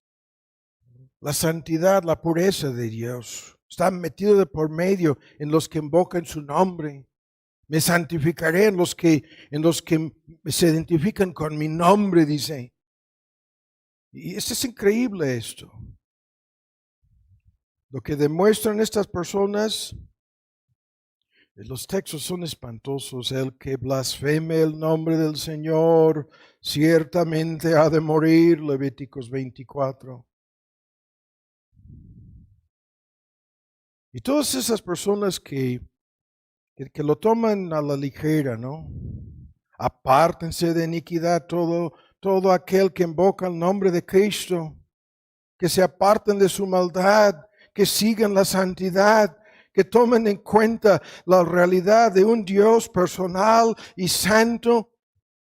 la santidad, la pureza de Dios. Está metido de por medio en los que invocan su nombre. Me santificaré en los que se identifican con mi nombre, dice. Y es increíble esto. Lo que demuestran estas personas, los textos son espantosos. El que blasfeme el nombre del Señor ciertamente ha de morir, Levíticos 24. Y todas esas personas que lo toman a la ligera, ¿no? Apártense de iniquidad todo aquel que invoca el nombre de Cristo, que se aparten de su maldad, que sigan la santidad, que tomen en cuenta la realidad de un Dios personal y santo,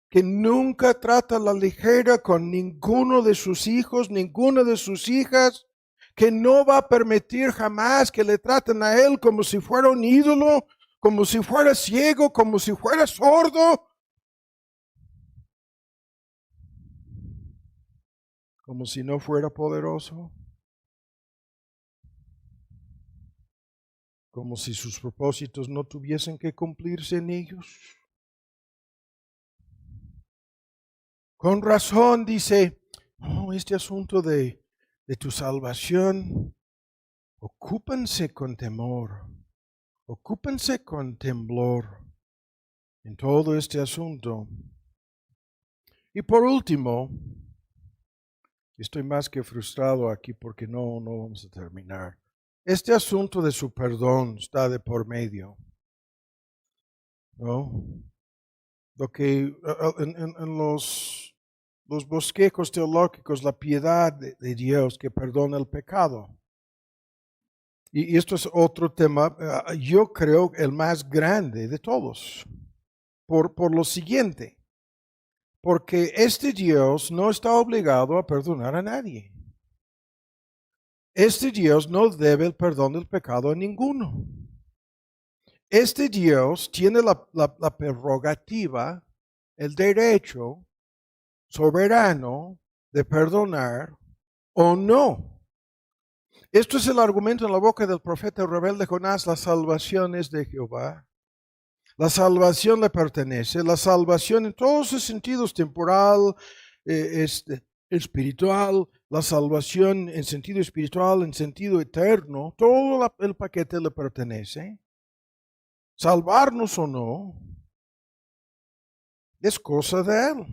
que nunca trata a la ligera con ninguno de sus hijos, ninguna de sus hijas, que no va a permitir jamás que le traten a él como si fuera un ídolo, como si fuera ciego, como si fuera sordo, como si no fuera poderoso, como si sus propósitos no tuviesen que cumplirse en ellos. Con razón dice, este asunto de tu salvación, ocúpense con temor, ocúpense con temblor en todo este asunto. Y por último, estoy más que frustrado aquí porque no vamos a terminar. Este asunto de su perdón está de por medio, ¿no? Lo que en los bosquejos teológicos, la piedad de Dios que perdona el pecado. Y esto es otro tema, yo creo el más grande de todos, por lo siguiente, porque este Dios no está obligado a perdonar a nadie. Este Dios no debe el perdón del pecado a ninguno. Este Dios tiene la prerrogativa, el derecho soberano de perdonar o no. Esto es el argumento en la boca del profeta rebelde Jonás: la salvación es de Jehová. La salvación le pertenece, la salvación en todos sus sentidos, temporal, espiritual, la salvación en sentido espiritual, en sentido eterno, todo el paquete le pertenece. Salvarnos o no, es cosa de Él.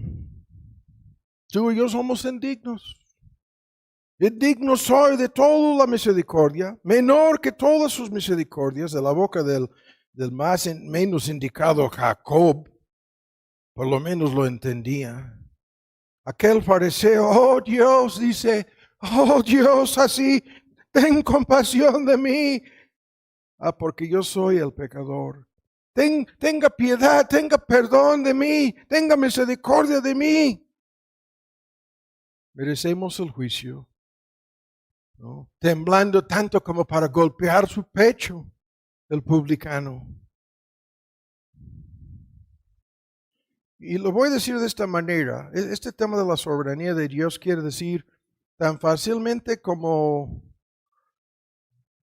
Tú y yo somos indignos. Indigno soy de toda la misericordia, menor que todas sus misericordias, de la boca del menos indicado Jacob, por lo menos lo entendía. Aquel fariseo, oh Dios, dice, oh Dios, así, ten compasión de mí. Porque yo soy el pecador. Tenga piedad, tenga perdón de mí, tenga misericordia de mí. Merecemos el juicio, ¿no? Temblando tanto como para golpear su pecho, el publicano. Y lo voy a decir de esta manera: este tema de la soberanía de Dios quiere decir tan fácilmente como,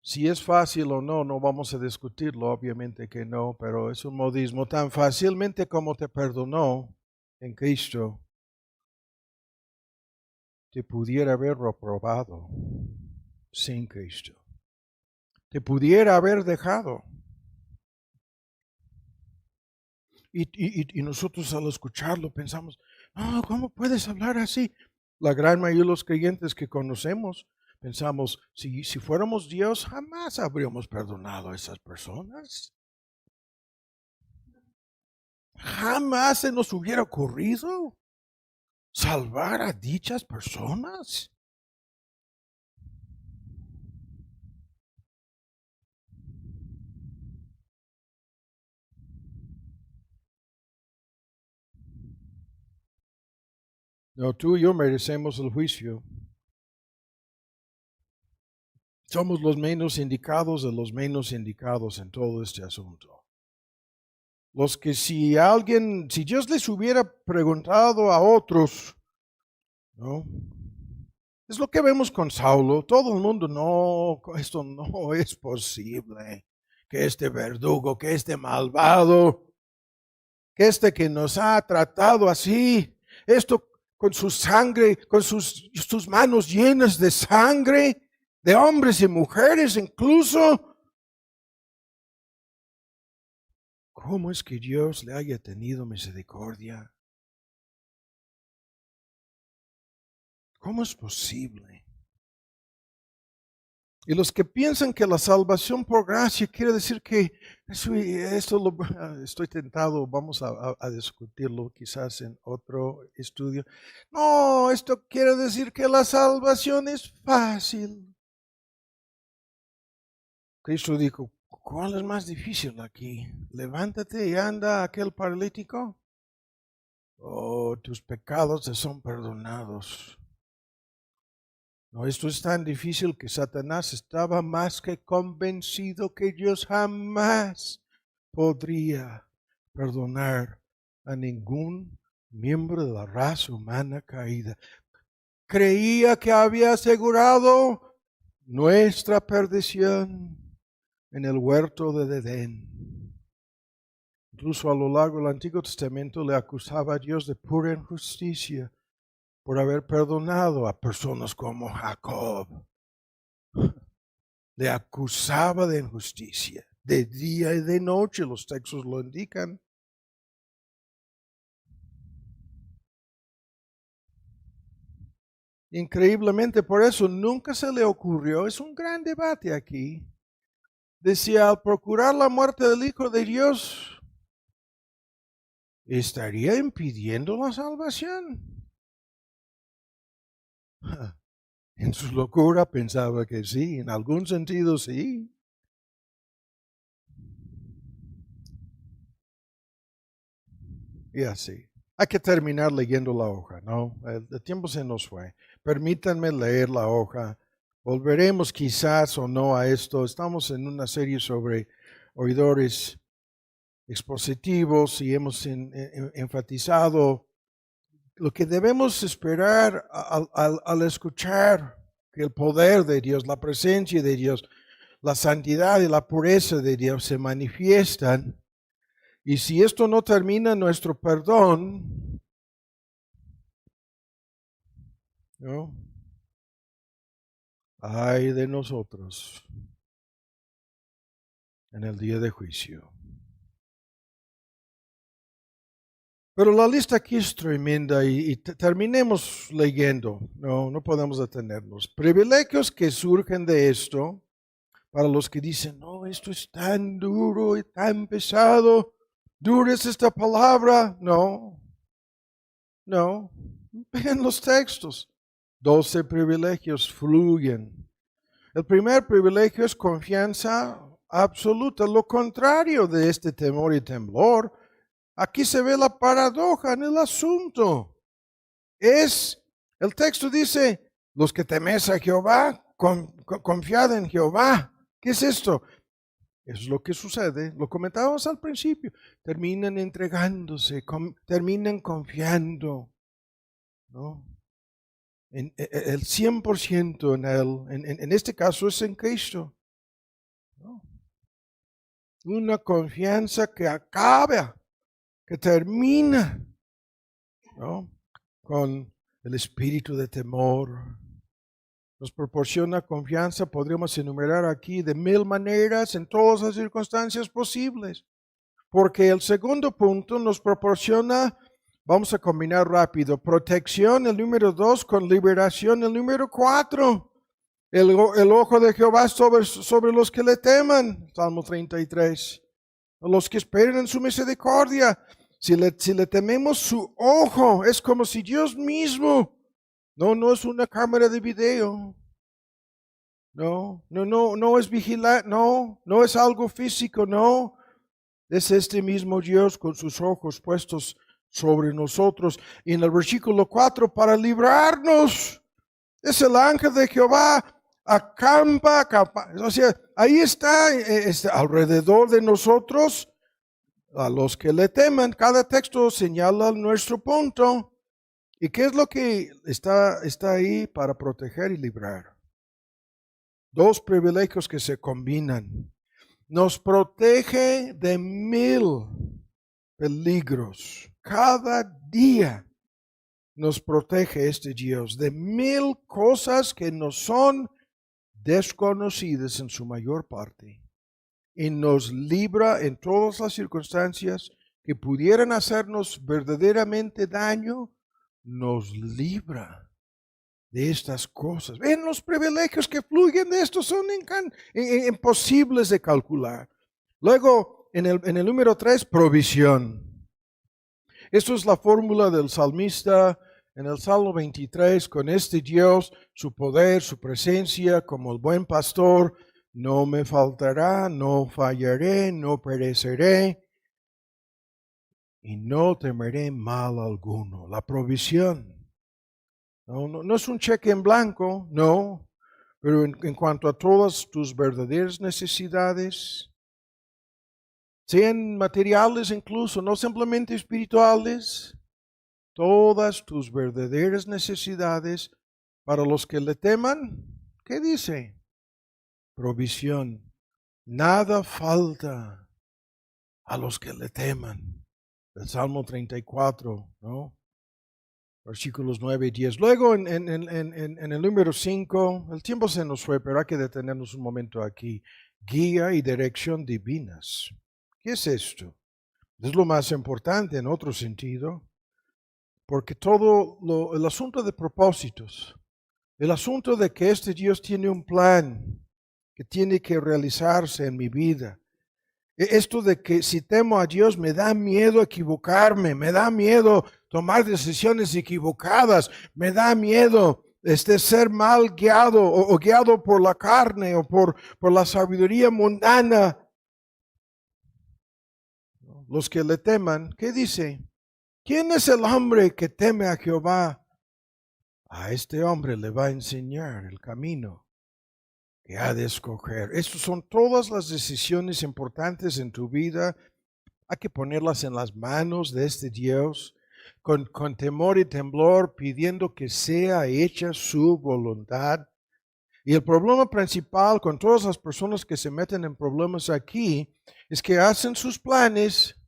si es fácil o no vamos a discutirlo, obviamente que no, pero es un modismo, tan fácilmente como te perdonó en Cristo, te pudiera haber reprobado sin Cristo. Te pudiera haber dejado. Y nosotros al escucharlo pensamos, no, ¿cómo puedes hablar así? La gran mayoría de los creyentes que conocemos pensamos, si fuéramos Dios, jamás habríamos perdonado a esas personas. Jamás se nos hubiera ocurrido salvar a dichas personas. No, tú y yo merecemos el juicio. Somos los menos indicados de los menos indicados en todo este asunto. Los que si Dios les hubiera preguntado a otros, ¿no? Es lo que vemos con Saulo. Todo el mundo, no, esto no es posible. Que este verdugo, que este malvado, que este que nos ha tratado así, esto con su sangre, con sus manos llenas de sangre, de hombres y mujeres incluso. ¿Cómo es que Dios le haya tenido misericordia? ¿Cómo es posible? Y los que piensan que la salvación por gracia quiere decir que estoy tentado, vamos a discutirlo quizás en otro estudio. No, esto quiere decir que la salvación es fácil. Cristo dijo, ¿cuál es más difícil aquí? Levántate y anda aquel paralítico. Oh, tus pecados te son perdonados. No, esto es tan difícil que Satanás estaba más que convencido que Dios jamás podría perdonar a ningún miembro de la raza humana caída. Creía que había asegurado nuestra perdición en el huerto de Edén. Incluso a lo largo del Antiguo Testamento le acusaba a Dios de pura injusticia por haber perdonado a personas como Jacob. Le acusaba de injusticia, de día y de noche, los textos lo indican. Increíblemente, por eso nunca se le ocurrió, es un gran debate aquí, decía, al procurar la muerte del Hijo de Dios, ¿estaría impidiendo la salvación? En su locura pensaba que sí, en algún sentido sí. Y así. Hay que terminar leyendo la hoja, ¿no? El tiempo se nos fue. Permítanme leer la hoja. Volveremos quizás o no a esto. Estamos en una serie sobre oidores expositivos y hemos enfatizado lo que debemos esperar al escuchar que el poder de Dios, la presencia de Dios, la santidad y la pureza de Dios se manifiestan. Y si esto no termina en nuestro perdón, ¿no? Ay de nosotros en el día de juicio. Pero la lista aquí es tremenda y terminemos leyendo. No podemos detenernos. Privilegios que surgen de esto, para los que dicen, no, esto es tan duro y tan pesado. Dura es esta palabra. No. Vean los textos. 12 privilegios fluyen. El primer privilegio es confianza absoluta. Lo contrario de este temor y temblor. Aquí se ve la paradoja en el asunto. El texto dice, los que teméis a Jehová, confiad en Jehová. ¿Qué es esto? Es lo que sucede, lo comentábamos al principio. Terminan entregándose, terminan confiando, ¿no? El 100% en Él, en este caso es en Cristo, ¿no? Una confianza que acaba, que termina, ¿no? Con el espíritu de temor. Nos proporciona confianza, podríamos enumerar aquí de 1000 maneras en todas las circunstancias posibles. Porque el segundo punto nos proporciona, vamos a combinar rápido, protección, el número 2, con liberación, el número 4. El ojo de Jehová sobre los que le teman, Salmo 33. Los que esperen en su misericordia. Si le tememos, su ojo es como si Dios mismo. No es una cámara de video. No es vigilar, no es algo físico, no. Es este mismo Dios con sus ojos puestos sobre nosotros. Y en el versículo 4, para librarnos, es el ángel de Jehová, acampa. O sea, ahí está, alrededor de nosotros, a los que le teman. Cada texto señala nuestro punto. ¿Y qué es lo que está ahí para proteger y librar? Dos privilegios que se combinan. Nos protege de 1000 peligros. Cada día nos protege este Dios de 1000 cosas que nos son desconocidas en su mayor parte. Y nos libra en todas las circunstancias que pudieran hacernos verdaderamente daño. Nos libra de estas cosas. Ven, los privilegios que fluyen de esto son imposibles de calcular. Luego, en el número 3, provisión. Esto es la fórmula del salmista en el Salmo 23. Con este Dios, su poder, su presencia, como el buen pastor, no me faltará, no fallaré, no pereceré y no temeré mal alguno. La provisión. No es un cheque en blanco, no, pero en cuanto a todas tus verdaderas necesidades, sean materiales incluso, no simplemente espirituales, todas tus verdaderas necesidades para los que le teman, ¿qué dice? Provisión. Nada falta a los que le teman. El Salmo 34, ¿no? Versículos 9 y 10. Luego en el número 5, el tiempo se nos fue, pero hay que detenernos un momento aquí. Guía y dirección divinas. ¿Qué es esto? Es lo más importante en otro sentido, porque el asunto de propósitos, el asunto de que este Dios tiene un plan que tiene que realizarse en mi vida. Esto de que si temo a Dios me da miedo equivocarme, me da miedo tomar decisiones equivocadas, me da miedo ser mal guiado o guiado por la carne o por la sabiduría mundana. Los que le teman, ¿qué dice? ¿Quién es el hombre que teme a Jehová? A este hombre le va a enseñar el camino que ha de escoger. Estas son todas las decisiones importantes en tu vida. Hay que ponerlas en las manos de este Dios, con temor y temblor, pidiendo que sea hecha su voluntad. Y el problema principal con todas las personas que se meten en problemas aquí es que hacen sus planes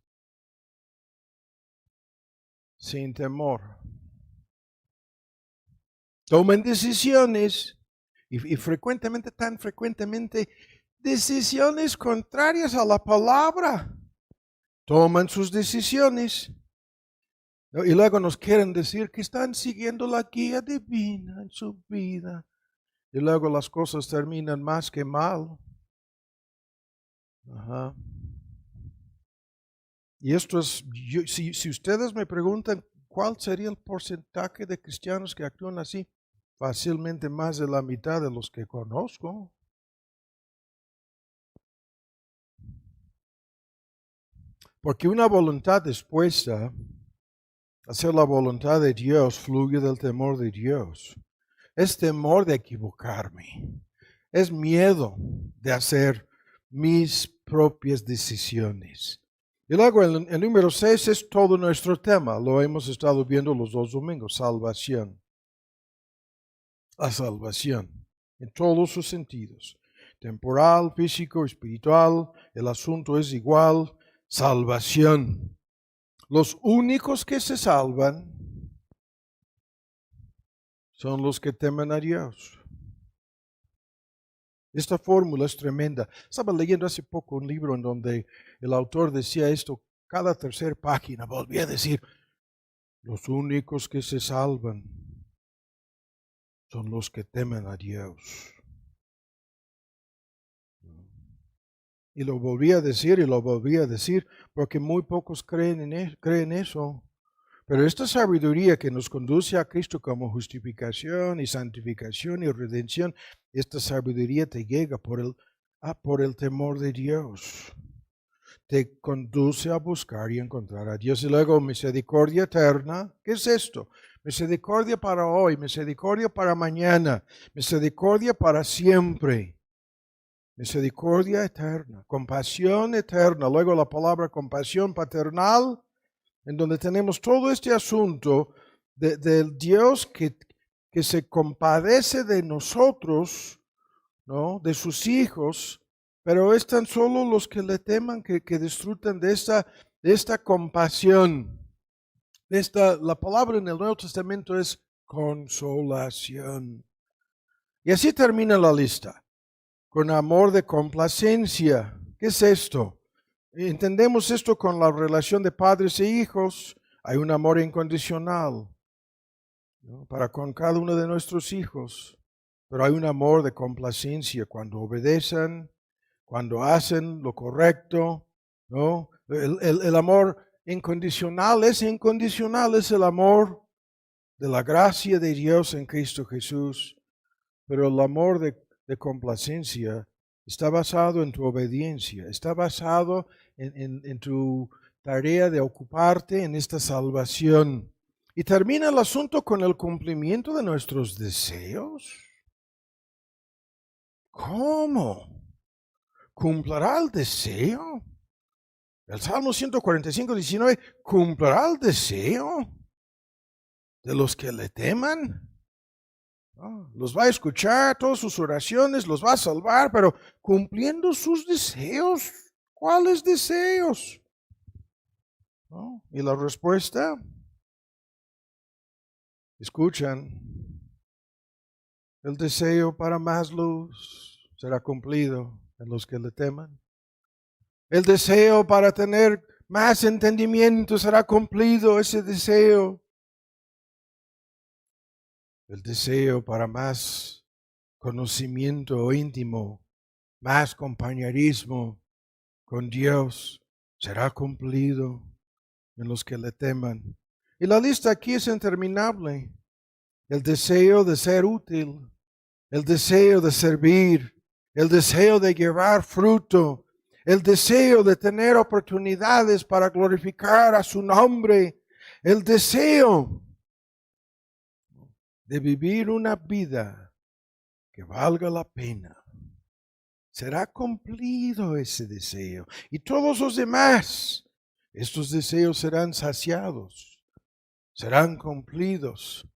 sin temor. Toman decisiones y frecuentemente, tan frecuentemente, decisiones contrarias a la palabra. Toman sus decisiones y luego nos quieren decir que están siguiendo la guía divina en su vida. Y luego las cosas terminan más que mal. Ajá. Y esto es, si ustedes me preguntan cuál sería el porcentaje de cristianos que actúan así, fácilmente más de la mitad de los que conozco. Porque una voluntad dispuesta a hacer la voluntad de Dios fluye del temor de Dios. Es temor de equivocarme. Es miedo de hacer mis propias decisiones. Y luego el número 6 es todo nuestro tema. Lo hemos estado viendo los 2 domingos. Salvación. La salvación. En todos sus sentidos. Temporal, físico, espiritual. El asunto es igual. Salvación. Los únicos que se salvan son los que temen a Dios. Esta fórmula es tremenda. Estaba leyendo hace poco un libro en donde el autor decía esto, cada tercera página volvía a decir, los únicos que se salvan son los que temen a Dios. Y lo volvía a decir y lo volvía a decir porque muy pocos creen eso. Pero esta sabiduría que nos conduce a Cristo como justificación y santificación y redención, esta sabiduría te llega por el temor de Dios. te conduce a buscar y encontrar a Dios. Y luego misericordia eterna. ¿Qué es esto? Misericordia para hoy, misericordia para mañana, misericordia para siempre. Misericordia eterna, compasión eterna. Luego la palabra compasión paternal, en donde tenemos todo este asunto del Dios que se compadece de nosotros, ¿no? De sus hijos, pero es tan solo los que le teman que disfrutan de esta compasión. La palabra en el Nuevo Testamento es consolación. Y así termina la lista, con amor de complacencia. ¿Qué es esto? Entendemos esto con la relación de padres e hijos. Hay un amor incondicional, ¿no? Para con cada uno de nuestros hijos. Pero hay un amor de complacencia cuando obedecen, cuando hacen lo correcto, ¿no? El amor incondicional, es el amor de la gracia de Dios en Cristo Jesús. Pero el amor de complacencia está basado en tu obediencia, está basado en tu tarea de ocuparte en esta salvación. Y termina el asunto con el cumplimiento de nuestros deseos. ¿Cómo? ¿Cumplirá el deseo? El Salmo 145, 19, ¿cumplirá el deseo de los que le teman? ¿No? Los va a escuchar, todas sus oraciones, los va a salvar, pero cumpliendo sus deseos. ¿Cuáles deseos? ¿No? Y la respuesta, escuchan, el deseo para más luz será cumplido en los que le teman. El deseo para tener más entendimiento será cumplido, ese deseo. El deseo para más conocimiento íntimo, más compañerismo con Dios será cumplido en los que le teman. Y la lista aquí es interminable. El deseo de ser útil, el deseo de servir, el deseo de llevar fruto, el deseo de tener oportunidades para glorificar a su nombre, el deseo de vivir una vida que valga la pena. Será cumplido ese deseo. Y todos los demás, estos deseos serán saciados, serán cumplidos.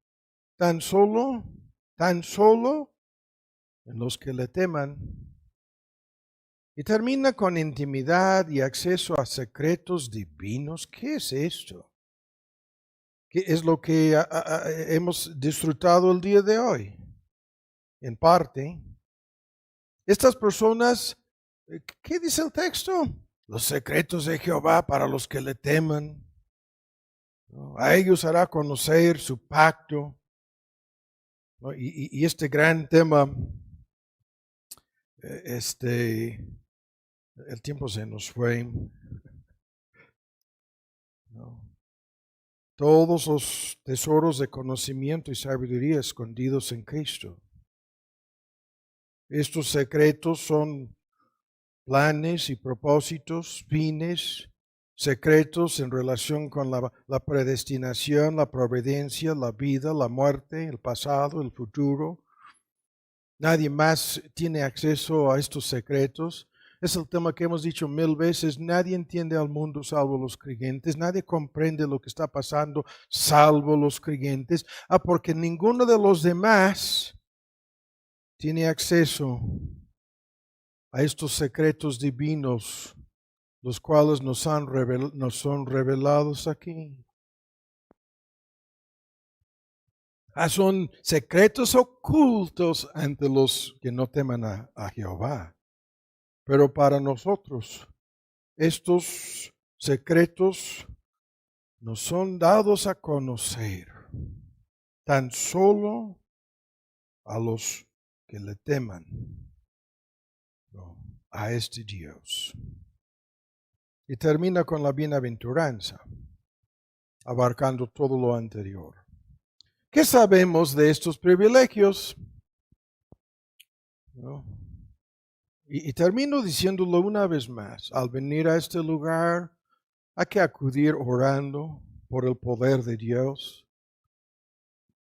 Tan solo en los que le teman. Y termina con intimidad y acceso a secretos divinos. ¿Qué es esto? ¿Qué es lo que hemos disfrutado el día de hoy? En parte. Estas personas, ¿qué dice el texto? Los secretos de Jehová para los que le teman. A ellos hará conocer su pacto. Y este gran tema, el tiempo se nos fue. Todos los tesoros de conocimiento y sabiduría escondidos en Cristo. Estos secretos son planes y propósitos, fines, secretos en relación con la predestinación, la providencia, la vida, la muerte, el pasado, el futuro. Nadie más tiene acceso a estos secretos. Es el tema que hemos dicho 1000 veces. Nadie entiende al mundo salvo los creyentes. Nadie comprende lo que está pasando salvo los creyentes. Porque ninguno de los demás tiene acceso a estos secretos divinos, los cuales nos son revelados aquí. Son secretos ocultos ante los que no teman a Jehová. Pero para nosotros, estos secretos nos son dados a conocer tan solo a los que le teman, ¿no?, a este Dios. Y termina con la bienaventuranza, abarcando todo lo anterior. ¿Qué sabemos de estos privilegios? ¿No? Y termino diciéndolo una vez más, al venir a este lugar hay que acudir orando por el poder de Dios,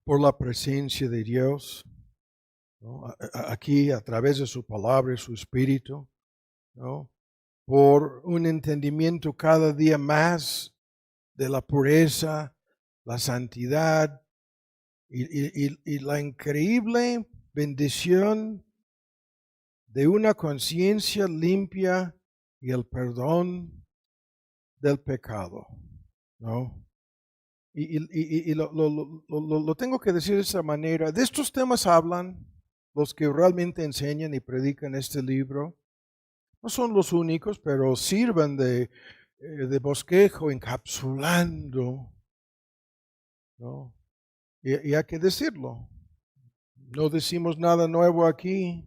por la presencia de Dios, ¿no? Aquí a través de su palabra y su espíritu, ¿no? Por un entendimiento cada día más de la pureza, la santidad y la increíble bendición de una conciencia limpia y el perdón del pecado, ¿no? Y lo tengo que decir de esta manera. De estos temas hablan los que realmente enseñan y predican este libro. No son los únicos, pero sirven de bosquejo encapsulando, ¿no? Y hay que decirlo. No decimos nada nuevo aquí,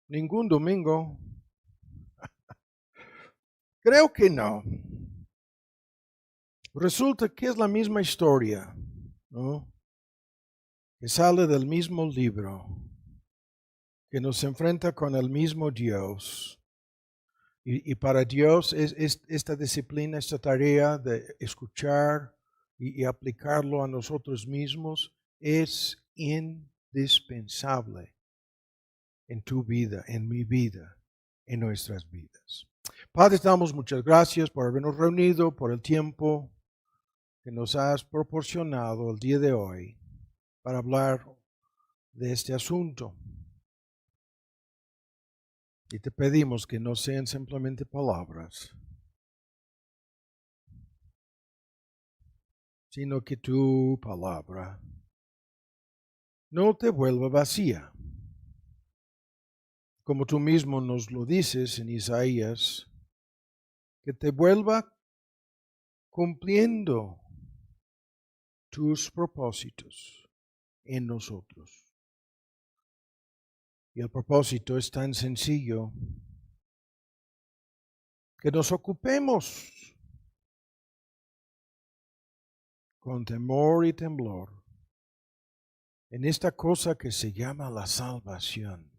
ningún domingo. Creo que no. Resulta que es la misma historia, ¿no? Que sale del mismo libro, que nos enfrenta con el mismo Dios. Y para Dios es esta disciplina, esta tarea de escuchar y aplicarlo a nosotros mismos es indispensable en tu vida, en mi vida, en nuestras vidas. Padre, damos muchas gracias por habernos reunido, por el tiempo que nos has proporcionado el día de hoy para hablar de este asunto. Y te pedimos que no sean simplemente palabras, sino que tu palabra no te vuelva vacía. Como tú mismo nos lo dices en Isaías, que te vuelva cumpliendo tus propósitos en nosotros. Y el propósito es tan sencillo que nos ocupemos con temor y temblor en esta cosa que se llama la salvación.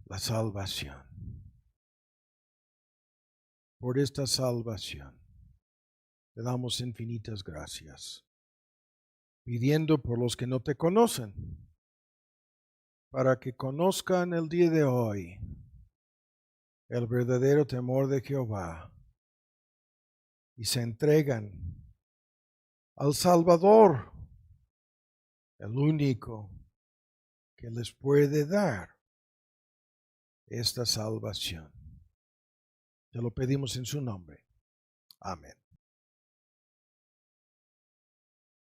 La salvación. Por esta salvación te damos infinitas gracias, pidiendo por los que no te conocen, para que conozcan el día de hoy el verdadero temor de Jehová y se entregan al Salvador, el único que les puede dar esta salvación. Te lo pedimos en su nombre. Amén.